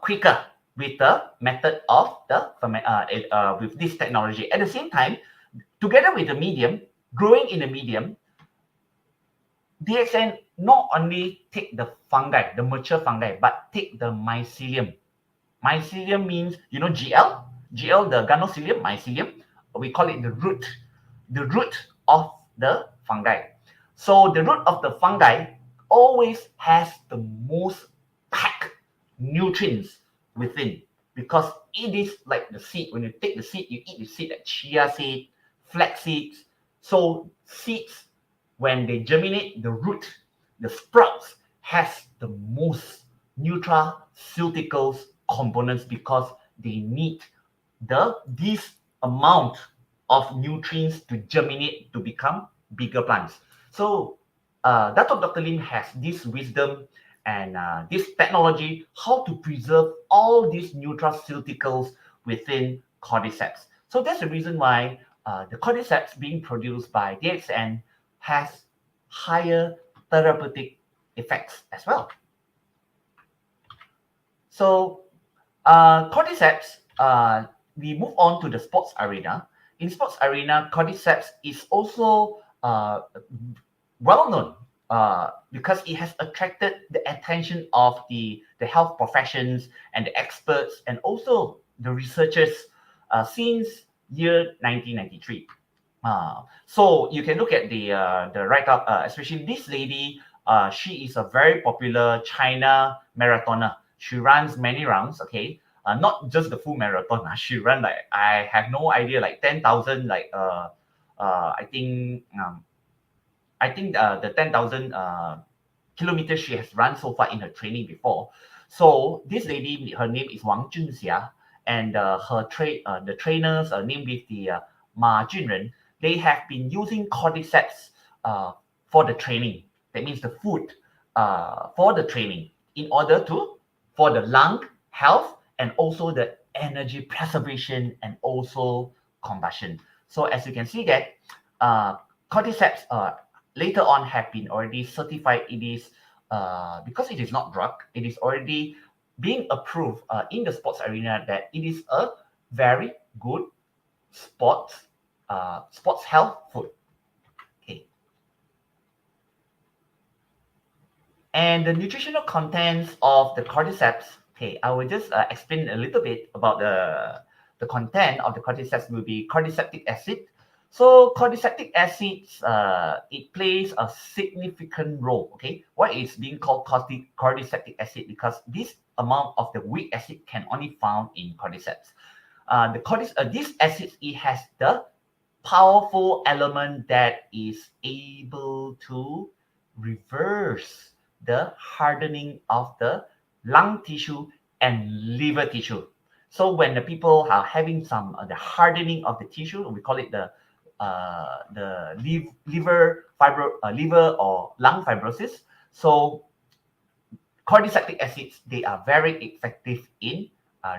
quicker with the method of with this technology. At the same time, together with the medium, growing in the medium, DXN not only take the fungi, the mature fungi, but take the mycelium. Mycelium means, GL? GL, the Ganosylium, mycelium. We call it the root of the fungi. So the root of the fungi always has the most packed nutrients within, because it is like the seed. When you take the seed, you eat the seed, like chia seed, flax seeds. So seeds, when they germinate, the root, the sprouts, has the most nutraceuticals components because they need this amount of nutrients to germinate to become bigger plants. So Dr. Lim has this wisdom and this technology how to preserve all these nutraceuticals within cordyceps. So that's the reason why the cordyceps being produced by DXN has higher therapeutic effects as well. So cordyceps, we move on to the sports arena. In sports arena, cordyceps is also well known because it has attracted the attention of the health professions and the experts and also the researchers since year 1993. So you can look at the write-up, especially this lady. She is a very popular China marathoner. She runs many rounds, okay? Not just the full marathon. She ran like, I have no idea, like 10,000, like I think the 10,000 kilometers she has run so far in her training before. So this lady, her name is Wang Junxia, and the trainers named with the Ma Junren. They have been using cordyceps for the training. That means the food for the training in order for the lung health and also the energy preservation and also combustion. So as you can see that cordyceps later on have been already certified. It is because it is not drug, it is already being approved in the sports arena that it is a very good sports health food. Okay. And the nutritional contents of the cordyceps, okay, I will just explain a little bit about the content of the cordyceps. Will be cordyceptic acid. So cordyceptic acids, it plays a significant role. Okay, why is being called cordyceptic acid? Because this amount of the weak acid can only found in cordyceps. This acid, it has the powerful element that is able to reverse the hardening of the lung tissue and liver tissue. So when the people are having some the hardening of the tissue, we call it the liver or lung fibrosis. So cordyceps acids, they are very effective in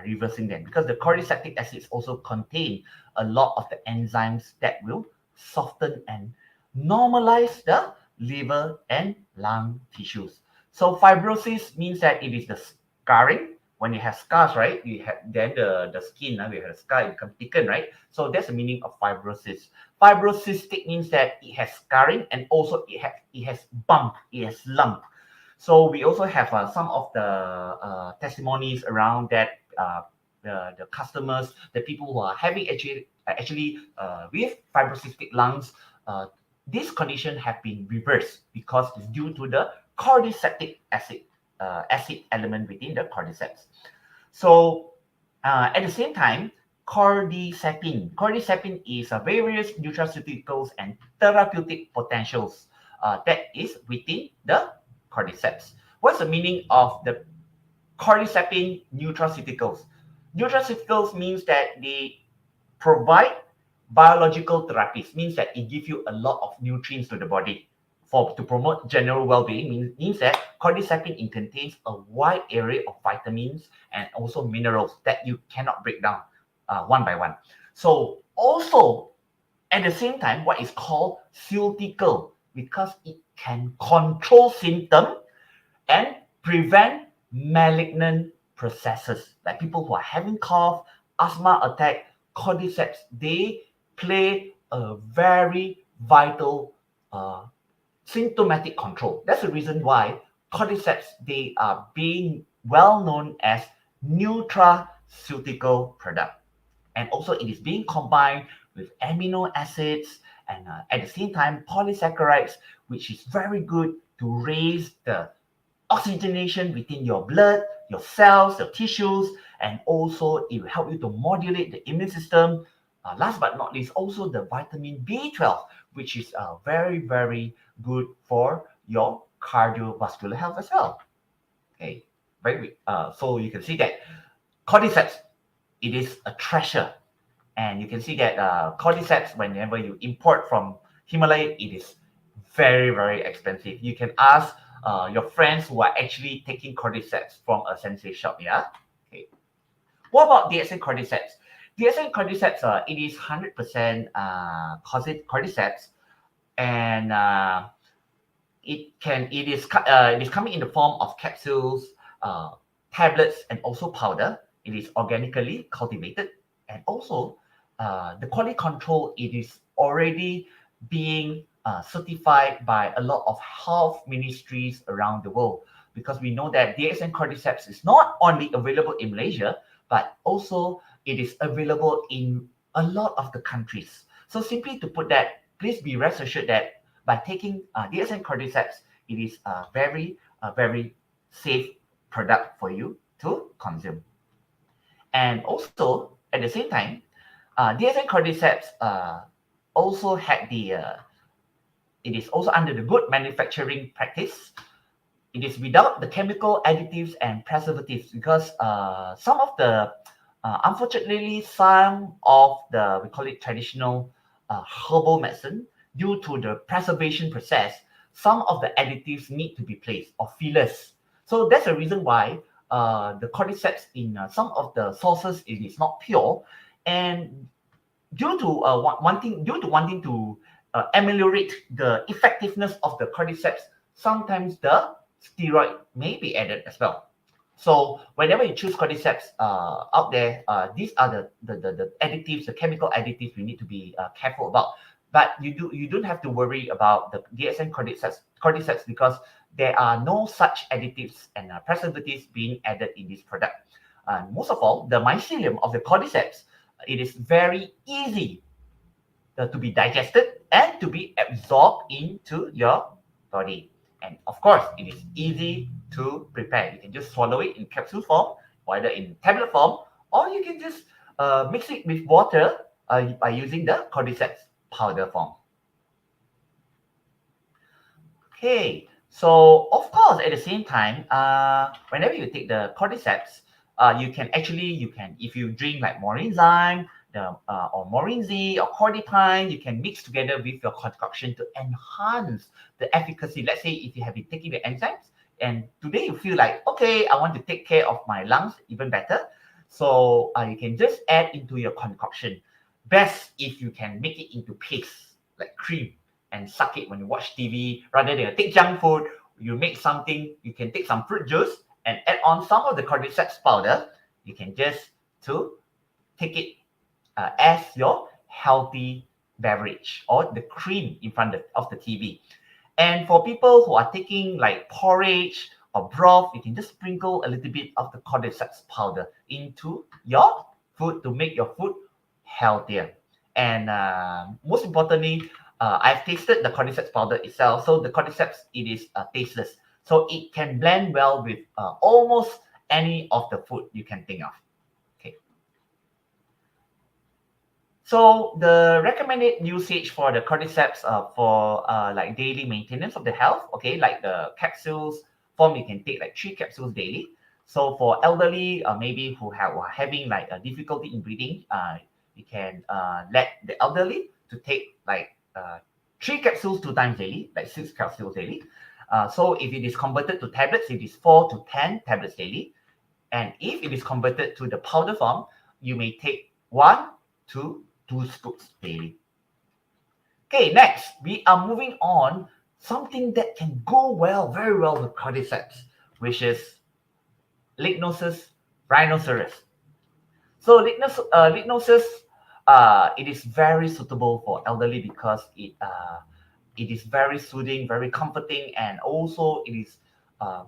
reversing them, because the cordyceps acids also contain a lot of the enzymes that will soften and normalize the liver and lung tissues. So fibrosis means that it is the scarring. When you have scars, right, you have then the skin, we have a scar, it becomes thickened, right? So that's the meaning of fibrosis. Fibrocystic means that it has scarring, and also it has bump, it has lump. So we also have some of the testimonies around that, the customers, the people who are having actually with fibrocystic lungs, this condition have been reversed because it's due to the cordyceps acid element within the cordyceps. So at the same time, cordycepin is various nutraceuticals and therapeutic potentials that is within the cordyceps. What's the meaning of the cordycepin nutraceuticals? Nutraceuticals means that they provide biological therapies, means that it gives you a lot of nutrients to the body. To promote general well-being means that cordycepin it contains a wide array of vitamins and also minerals that you cannot break down one by one. So also at the same time, what is called ceutical, because it can control symptom and prevent malignant processes. Like people who are having cough, asthma attack, cordyceps, they play a very vital symptomatic control. That's the reason why cordyceps, they are being well known as nutraceutical product. And also it is being combined with amino acids and at the same time polysaccharides, which is very good to raise the oxygenation within your blood, your cells, your tissues, and also it will help you to modulate the immune system. Last but not least, also the vitamin B12, which is very, very good for your cardiovascular health as well. Okay, very so you can see that cordyceps, it is a treasure, and you can see that cordyceps, whenever you import from Himalaya, it is very, very expensive. You can ask your friends who are actually taking cordyceps from a sensei shop. Yeah. Okay. What about DXN cordyceps? DXN cordyceps, it is 100% cordyceps, and it is coming in the form of capsules, tablets, and also powder. It is organically cultivated, and also the quality control. It is already being certified by a lot of health ministries around the world, because we know that DXN cordyceps is not only available in Malaysia, but also it is available in a lot of the countries. So simply to put that, please be rest assured that by taking DXN cordyceps, it is a very safe product for you to consume. And also at the same time, DXN cordyceps also had it is also under the good manufacturing practice. It is without the chemical additives and preservatives, because some of the unfortunately some of the, we call it traditional herbal medicine, due to the preservation process, some of the additives need to be placed, or fillers. So that's the reason why the cordyceps in some of the sources it is not pure, and due to wanting to ameliorate the effectiveness of the cordyceps, sometimes the steroid may be added as well. So whenever you choose cordyceps out there, these are the additives, the chemical additives we need to be careful about. But you don't have to worry about the DXN cordyceps, because there are no such additives and preservatives being added in this product. Most of all, the mycelium of the cordyceps, it is very easy to be digested and to be absorbed into your body. And of course, it is easy to prepare. You can just swallow it in capsule form, either in tablet form, or you can just mix it with water by using the cordyceps powder form. Okay, so of course, at the same time, whenever you take the cordyceps, you can if you drink like morinzyme, or morinzy or cordipine, you can mix together with your concoction to enhance the efficacy. Let's say if you have been taking the enzymes and today you feel like, okay, I want to take care of my lungs even better. So you can just add into your concoction. Best if you can make it into paste, like cream, and suck it when you watch TV rather than take junk food. You make something, you can take some fruit juice and add on some of the cordyceps powder. You can just to take it as your healthy beverage or the cream in front of the TV. And for people who are taking like porridge or broth, you can just sprinkle a little bit of the cordyceps powder into your food to make your food healthier. And most importantly, I've tasted the cordyceps powder itself. So the cordyceps, it is tasteless. So it can blend well with almost any of the food you can think of. Okay. So the recommended usage for the cordyceps for like daily maintenance of the health, okay, like the capsules form, you can take like 3 capsules daily. So for elderly, maybe who are having like a difficulty in breathing, you can let the elderly to take like 3 capsules 2 times daily, like 6 capsules daily. So if it is converted to tablets, it is 4 to 10 tablets daily. And if it is converted to the powder form, you may take 1 to 2 scoops daily. Okay, next, we are moving on something that can go well, very well with cordyceps, which is Lignosus rhinoceros. So Lignosus, it is very suitable for elderly because it is very soothing, very comforting, and also uh,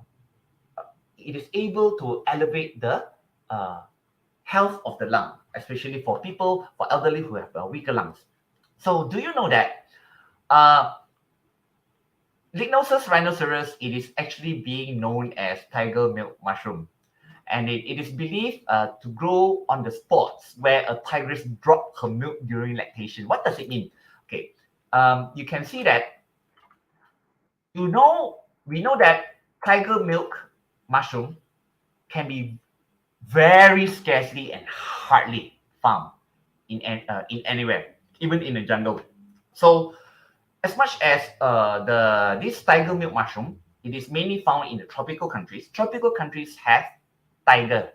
it is able to elevate the health of the lung, especially for elderly who have weaker lungs. So do you know that Lignosus rhinoceros, it is actually being known as tiger milk mushroom. And it is believed to grow on the spots where a tigress dropped her milk during lactation. What does it mean? Okay, you can see that, we know that tiger milk mushroom can be very scarcely and hardly found in anywhere, even in the jungle. So as much as this tiger milk mushroom, it is mainly found in the tropical countries. Tropical countries have tiger.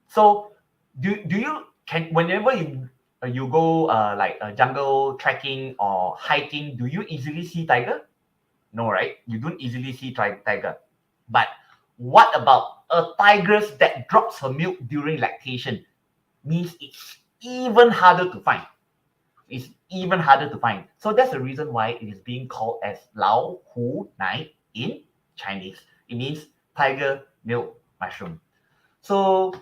So do you can whenever you go like jungle trekking or hiking, do you easily see tiger? No, right? You don't easily see tiger. But what about a tigress that drops her milk during lactation? Means it's even harder to find. It's even harder to find. So that's the reason why it is being called as Lao Hu Nai in Chinese. It means tiger milk mushroom. So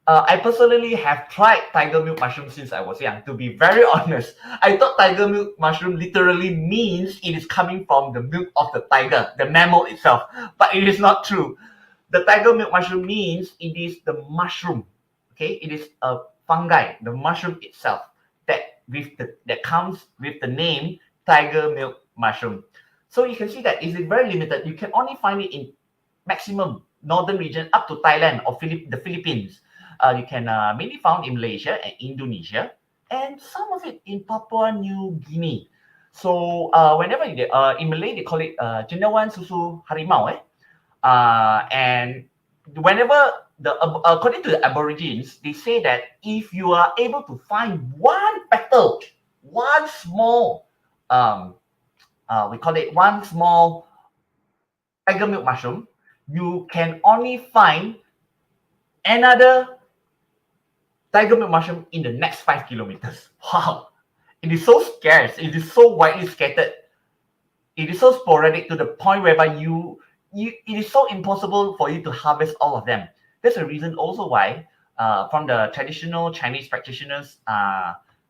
I personally have tried tiger milk mushroom since I was young. To be very honest, I thought tiger milk mushroom literally means it is coming from the milk of the tiger, the mammal itself. But it is not true. The tiger milk mushroom means it is the mushroom. Okay, it is a fungi, the mushroom itself that comes with the name tiger milk mushroom. So you can see that it is very limited. You can only find it in maximum northern region up to Thailand or the Philippines. You can mainly found in Malaysia and Indonesia, and some of it in Papua New Guinea. So whenever in Malay they call it cendawan susu harimau, and whenever according to the Aborigines, they say that if you are able to find one petal, one small, we call it one small tiger milk mushroom, you can only find another tiger milk mushroom in the next 5 kilometers. Wow, it is so scarce. It is so widely scattered. It is so sporadic to the point whereby it is so impossible for you to harvest all of them. That's the reason also why, from the traditional Chinese practitioners,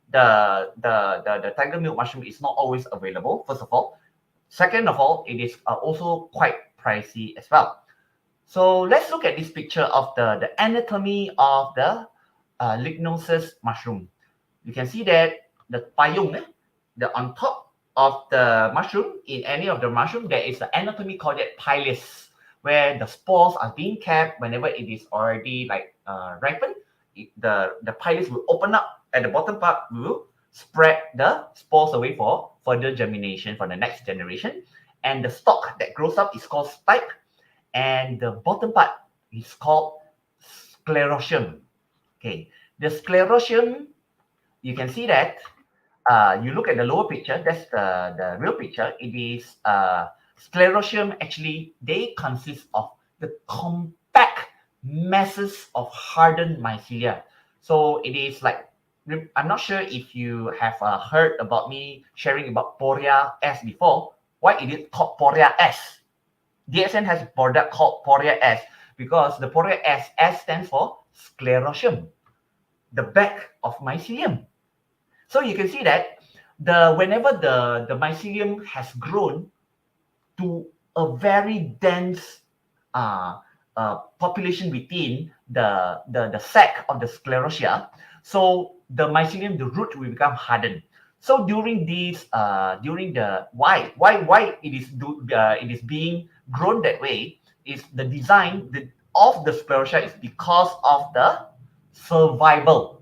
the tiger milk mushroom is not always available. First of all, second of all, it is also quite pricey as well. So let's look at this picture of the anatomy of the Lignosus mushroom. You can see that the payung, the on top of the mushroom, in any of the mushroom, there is an anatomy called that pilus, where the spores are being kept. Whenever it is already like ripened, the pilus will open up at the bottom part, will spread the spores away for further germination for the next generation. And the stalk that grows up is called stipe, and the bottom part is called sclerotium. Okay, the sclerotium, you can see that you look at the lower picture, that's the real picture. It is sclerotium. Actually, they consist of the compact masses of hardened mycelia. So it is like, I'm not sure if you have heard about me sharing about Poria S before. Why it is called Poria S? DXN has a product called Poria S because the Poria S stands for sclerotium, the back of mycelium. So you can see that whenever the mycelium has grown to a very dense population within the sac of the sclerotia, so the mycelium, the root will become hardened. So during these during the why it is being grown that way is the design of the sclerotia is because of the survival.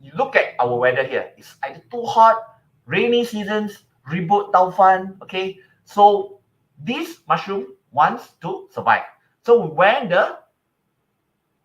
You look at our weather here. It's either too hot, rainy seasons, ribut taufan. Okay, so this mushroom wants to survive. So when the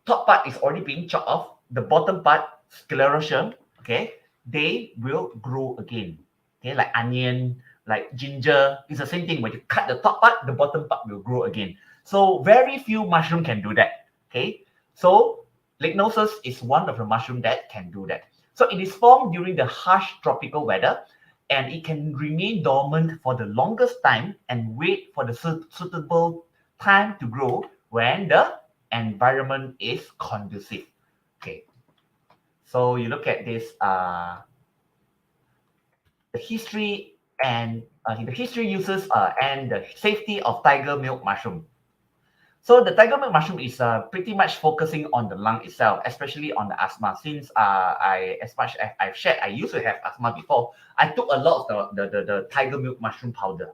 top part is already being chopped off, the bottom part, sclerotium, okay, they will grow again. Okay, like onion, like ginger, it's the same thing. When you cut the top part, the bottom part will grow again. So very few mushroom can do that. Okay, so lignosus is one of the mushroom that can do that. So it is formed during the harsh tropical weather, and it can remain dormant for the longest time and wait for the suitable time to grow when the environment is conducive. Okay, so you look at this, the history and the history uses and the safety of tiger milk mushroom. So the tiger milk mushroom is pretty much focusing on the lung itself, especially on the asthma. Since as much as I've shared, I used to have asthma before. I took a lot of the tiger milk mushroom powder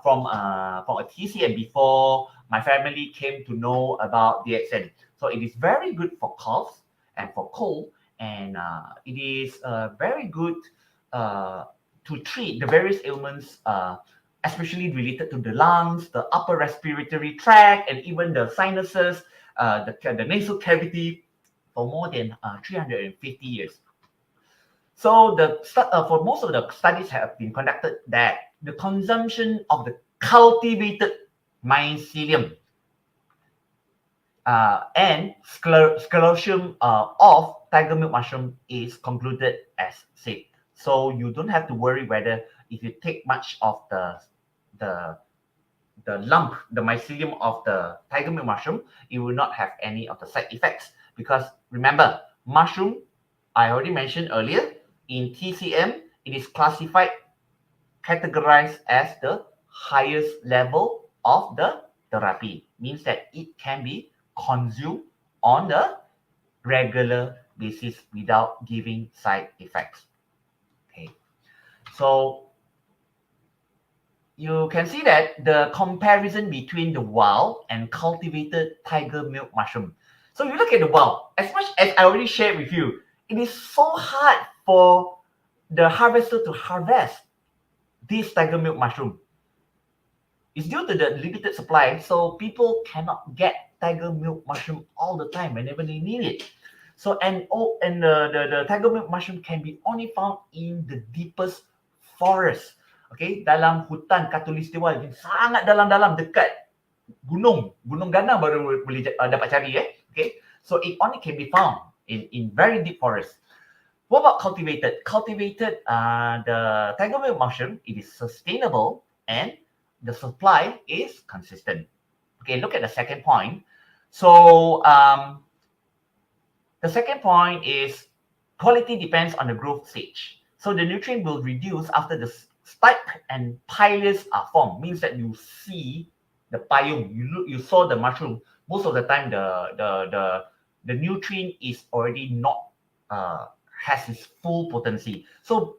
from a TCM before my family came to know about DXN. So it is very good for cough and for cold, and it is very good uh, to treat the various ailments, especially related to the lungs, the upper respiratory tract, and even the sinuses, the nasal cavity for more than 350 years. So for most of the studies have been conducted that the consumption of the cultivated mycelium and sclerotium of tiger milk mushroom is concluded as safe. So you don't have to worry whether if you take much of the the lump, the mycelium of the tiger milk mushroom, it will not have any of the side effects. Because remember, mushroom, I already mentioned earlier, in TCM, it is classified, categorized as the highest level of the therapy. Means that it can be consumed on a regular basis without giving side effects. Okay, so you can see that the comparison between the wild and cultivated tiger milk mushroom. So you look at the wild, as much as I already shared with you, it is so hard for the harvester to harvest this tiger milk mushroom. It's due to the limited supply, so people cannot get tiger milk mushroom all the time whenever they need it. So the tiger milk mushroom can be only found in the deepest forest. Okay, dalam hutan Katulistiwa yang sangat dalam-dalam dekat gunung ganang baru boleh dapat cari Okay, so it only can be found in very deep forest. What about cultivated? Cultivated, the tiger milk mushroom, it is sustainable and the supply is consistent. Okay, look at the second point. So the second point is quality depends on the growth stage. So the nutrient will reduce after the stipe and pilus are formed. Means that you see the biome, you saw the mushroom. Most of the time, the nutrient is already not has its full potency. So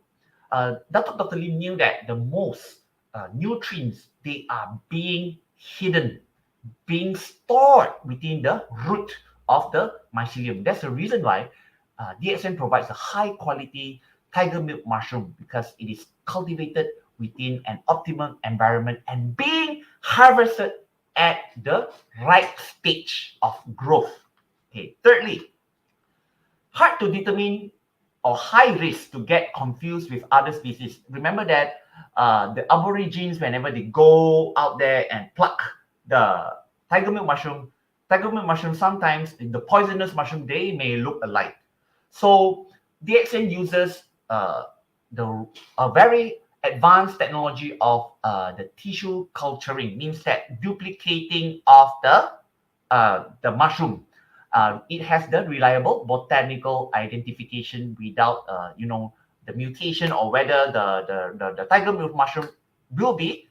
Dr. Lim knew that the most nutrients, they are being hidden being stored within the root of the mycelium. That's the reason why DXN provides a high quality tiger milk mushroom, because it is cultivated within an optimal environment and being harvested at the right stage of growth. Okay. Thirdly, hard to determine or high risk to get confused with other species. Remember that the aborigines, whenever they go out there and pluck the tiger milk mushroom, sometimes the poisonous mushroom, they may look alike. So DXN uses the a very advanced technology of the tissue culturing, means that duplicating of the mushroom. It has the reliable botanical identification without, the mutation, or whether the tiger milk mushroom will be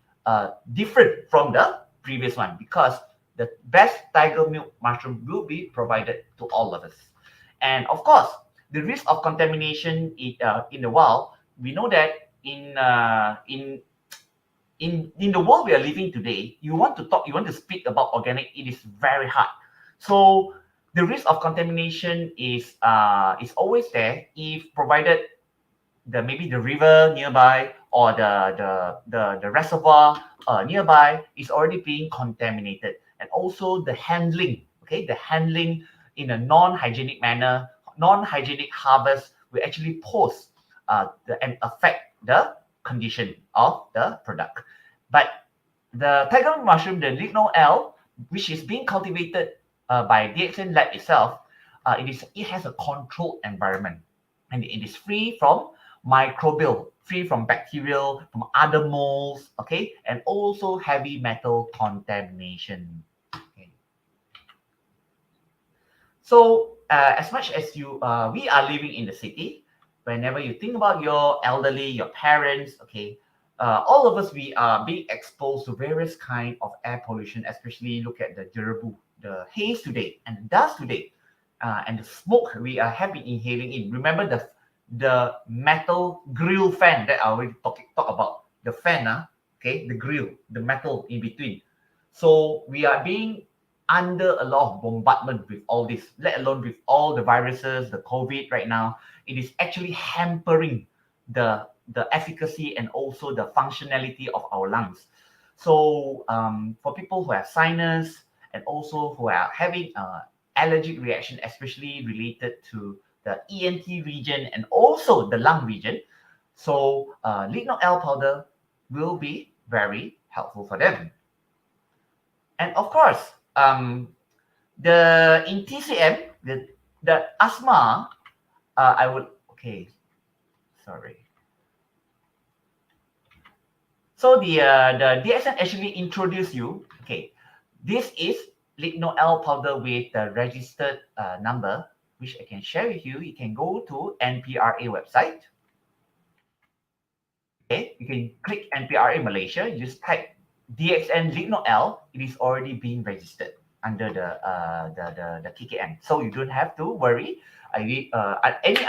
different from the previous one, because the best tiger milk mushroom will be provided to all of us. And of course, the risk of contamination in the wild, we know that in the world we are living today, you want to speak about organic, it is very hard. So the risk of contamination is always there, if provided maybe the river nearby, or the reservoir nearby is already being contaminated. And also the handling, okay, the handling in a non-hygienic manner, non-hygienic harvest will actually pose and affect the condition of the product. But the tiger mushroom, the Ligno-L, which is being cultivated by DXN Lab itself, it has a controlled environment, and it is free from microbial, free from bacterial, from other molds, okay, and also heavy metal contamination. Okay. So as much as we are living in the city, whenever you think about your elderly, your parents, okay, all of us, we are being exposed to various kind of air pollution, especially look at the jerebu, the haze today, and the dust today, and the smoke we have been inhaling in. Remember the metal grill fan that I already talk about, the fan, okay, the grill, the metal in between. So we are being under a lot of bombardment with all this, let alone with all the viruses, the COVID right now. It is actually hampering the efficacy and also the functionality of our lungs. So for people who have sinus, and also who are having allergic reaction, especially related to the ENT region and also the lung region, so Ligno-L powder will be very helpful for them. And of course, the in TCM, the asthma, I would, okay, sorry. So the DXN actually introduced you, okay, this is Ligno-L powder with the registered number, which I can share with you. You can go to NPRA website. Okay, you can click NPRA Malaysia. You just type DXN Ligno-L. It is already being registered under the KKM, so you don't have to worry. Any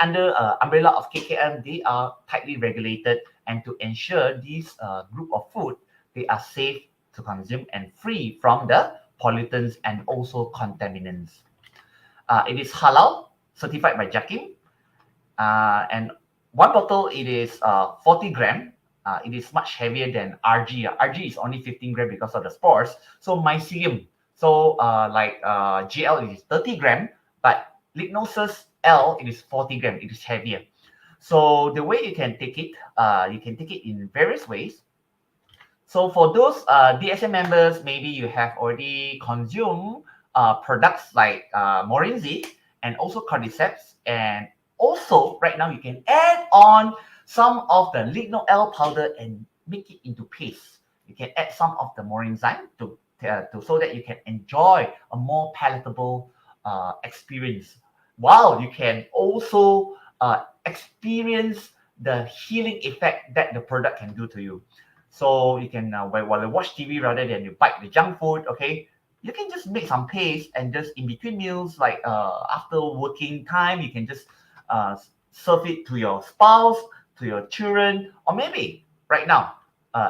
under umbrella of KKM, they are tightly regulated, and to ensure this group of food, they are safe to consume and free from the pollutants and also contaminants. It is halal, certified by JAKIM, and one bottle, it is 40 gram. It is much heavier than RG. RG is only 15 gram because of the spores. So mycelium, so like GL, it is 30 gram, but Lignosus L, it is 40 gram. It is heavier. So the way you can take it in various ways. So for those DSM members, maybe you have already consumed products like Morinzi and also Cordyceps, and also right now you can add on some of the Ligno-L powder and make it into paste. You can add some of the Morinzyme to so that you can enjoy a more palatable experience, while you can also experience the healing effect that the product can do to you. So you can, while you watch TV rather than you bite the junk food, okay, you can just make some paste, and just in between meals, like after working time, you can just serve it to your spouse, to your children, or maybe right now,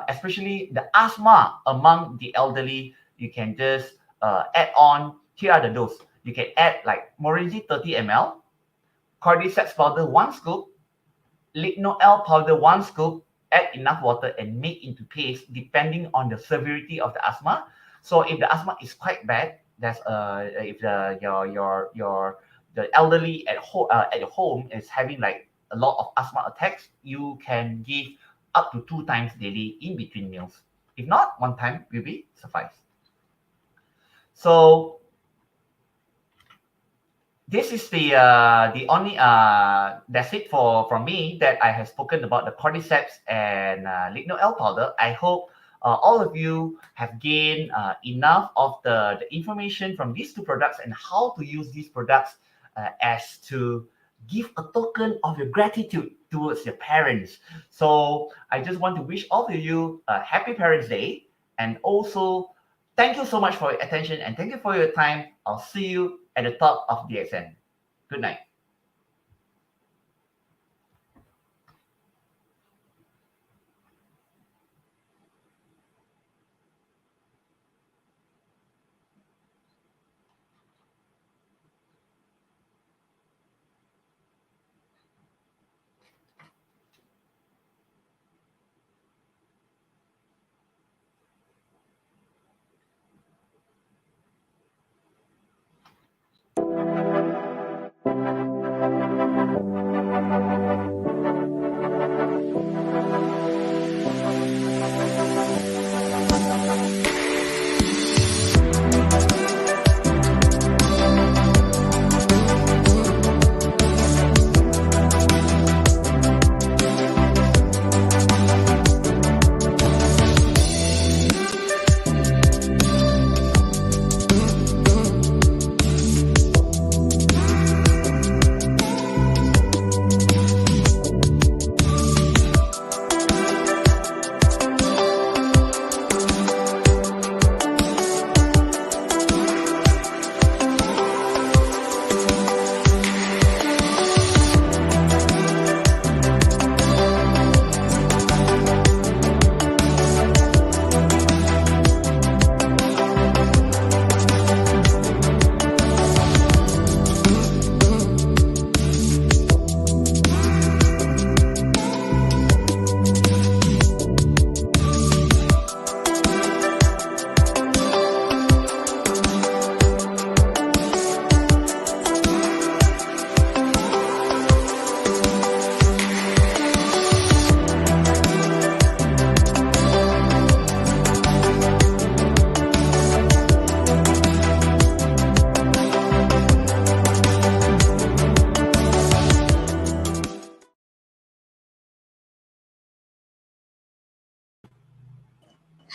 especially the asthma among the elderly, you can just add on, here are the dose. You can add like Morinzi 30 ml, Cordyceps powder 1 scoop, Ligno-L powder 1 scoop, add enough water and make into paste depending on the severity of the asthma. So if the asthma is quite bad, that's if the elderly at home is having like a lot of asthma attacks, you can give up to 2 times daily in between meals. If not, 1 time will be suffice. So this is the only that's it from me that I have spoken about the Cordyceps and Ligno-L powder. I hope all of you have gained enough of the information from these two products and how to use these products as to give a token of your gratitude towards your parents. So I just want to wish all of you a happy Parents' Day, and also thank you so much for your attention and thank you for your time. I'll see you at the top of DXN. Good night.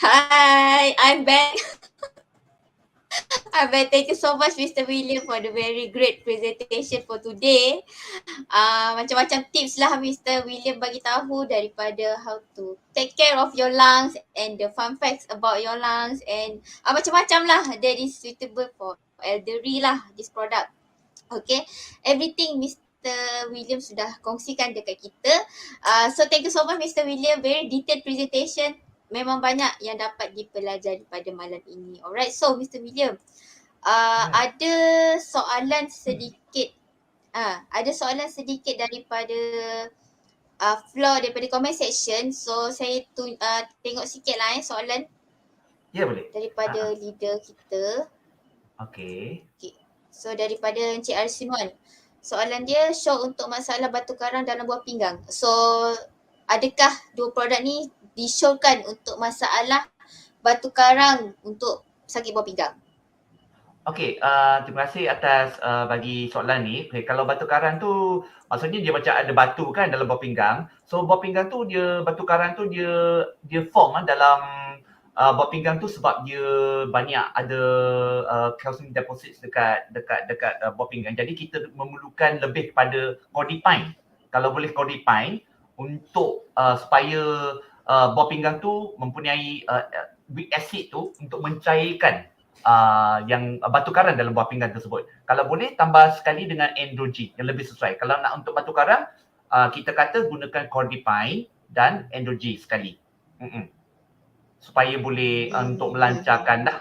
Hi, I'm back. I'm back. Thank you so much, Mr. William, for the very great presentation for today. Macam-macam tips lah Mr. William bagi tahu daripada how to take care of your lungs and the fun facts about your lungs and macam-macam lah that is suitable for elderly lah, this product. Okay, everything Mr. William sudah kongsikan dekat kita. So thank you so much Mr. William, very detailed presentation. Memang banyak yang dapat dipelajari pada malam ini. Alright, so Mr. William, ada soalan sedikit. Ada soalan sedikit daripada floor, daripada comment section. So saya tengok sikit lah soalan. Ya, boleh. Daripada leader kita. Okay. So daripada Encik Arsinuan. Soalan dia, show untuk masalah batu karang dalam buah pinggang. So adakah dua produk ni disyorkan untuk masalah batu karang untuk sakit buah pinggang? Okey, terima kasih atas bagi soalan ni. Okay, kalau batu karang tu maksudnya dia macam ada batu kan dalam buah pinggang. So buah pinggang tu batu karang tu dia form dalam buah pinggang tu sebab dia banyak ada calcium deposits dekat buah pinggang. Jadi kita memerlukan lebih kepada Cordyceps. Kalau boleh Cordyceps untuk supaya buah pinggang tu mempunyai weak acid tu untuk mencairkan yang batu karang dalam buah pinggang tersebut. Kalau boleh tambah sekali dengan androgen yang lebih sesuai. Kalau nak untuk batu karang, kita kata gunakan Cordyceps dan androgen sekali. Supaya boleh untuk melancarkan dah.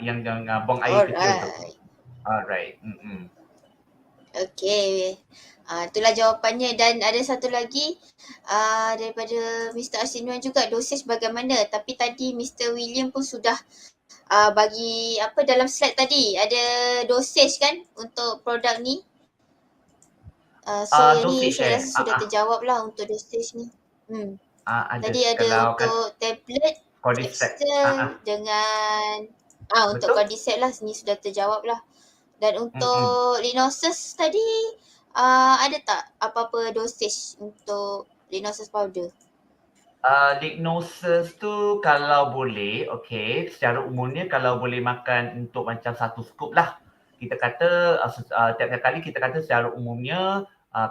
yang buang air kecil tu. Alright. Alright. Okay. Itulah jawapannya. Dan ada satu lagi daripada Mr. Asinuan juga, dosage bagaimana. Tapi tadi Mr. William pun sudah bagi apa dalam slide tadi. Ada dosage kan untuk produk ni. So yang ni Dosage saya rasa sudah ah, terjawab lah untuk dosage ni. ada Tadi ada kalau kan untuk tablet, Cordyceps. capsule dengan untuk Betul? Cordyceps lah, ni sudah terjawab lah. Dan Mm-mm. untuk Linosis tadi ada tak apa-apa dosage untuk Linosis powder? Diagnosis tu kalau boleh, okey, secara umumnya kalau boleh makan untuk macam satu scoop lah. Kita kata tiap-tiap kali kita kata secara umumnya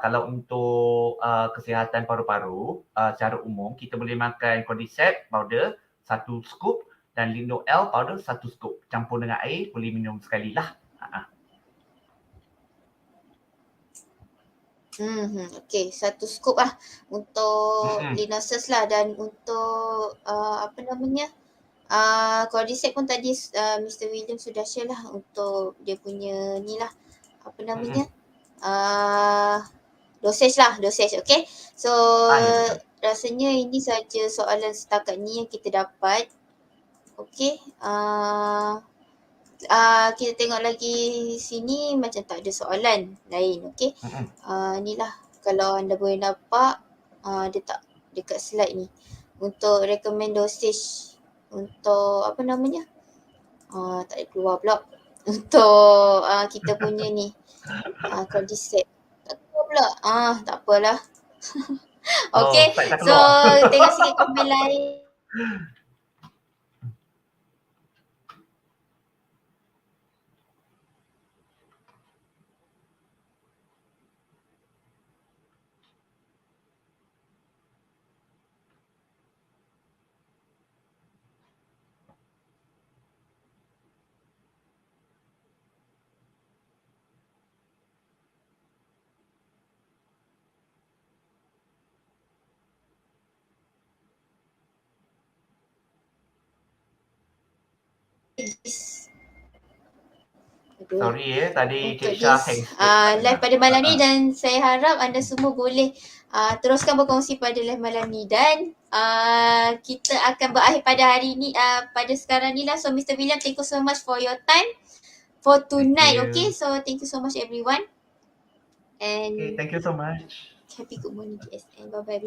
kalau untuk kesihatan paru-paru secara umum kita boleh makan Cordyceps powder satu scoop dan Ligno-L powder satu scoop. Campur dengan air boleh minum sekali lah. Okay, satu scoop lah untuk Mm-mm. Linosis lah. Dan untuk apa namanya, Cordyceps pun tadi Mr. William sudah share lah untuk dia punya ni lah, apa namanya, Mm-mm. dosage lah, dosage. Okay, so Ya betul. rasanya ini saja soalan setakat ni yang kita dapat. Okay, kita tengok lagi sini macam tak ada soalan lain. Okay, Mm-mm. ni lah kalau anda boleh nampak, dia tak dekat slide ni untuk recommend dosage untuk apa namanya, tak ada keluar pula untuk kita punya ni Cordyceps. Tak keluar pula, tak apalah. Oh, Okay, slide dah so keluar. tengok sikit komen lain. Aduh. Sorry tadi Untuk Cik Syah hang this sikit tak live dengar. pada malam ni, dan saya harap anda semua boleh teruskan berkongsi pada live malam ni. Dan kita akan berakhir pada hari ni, pada sekarang ni lah. So Mr. William, thank you so much for your time for Thank tonight. Okay, you. so thank you so much everyone, Okay, and thank you so much. happy good morning DSN. Bye bye everyone.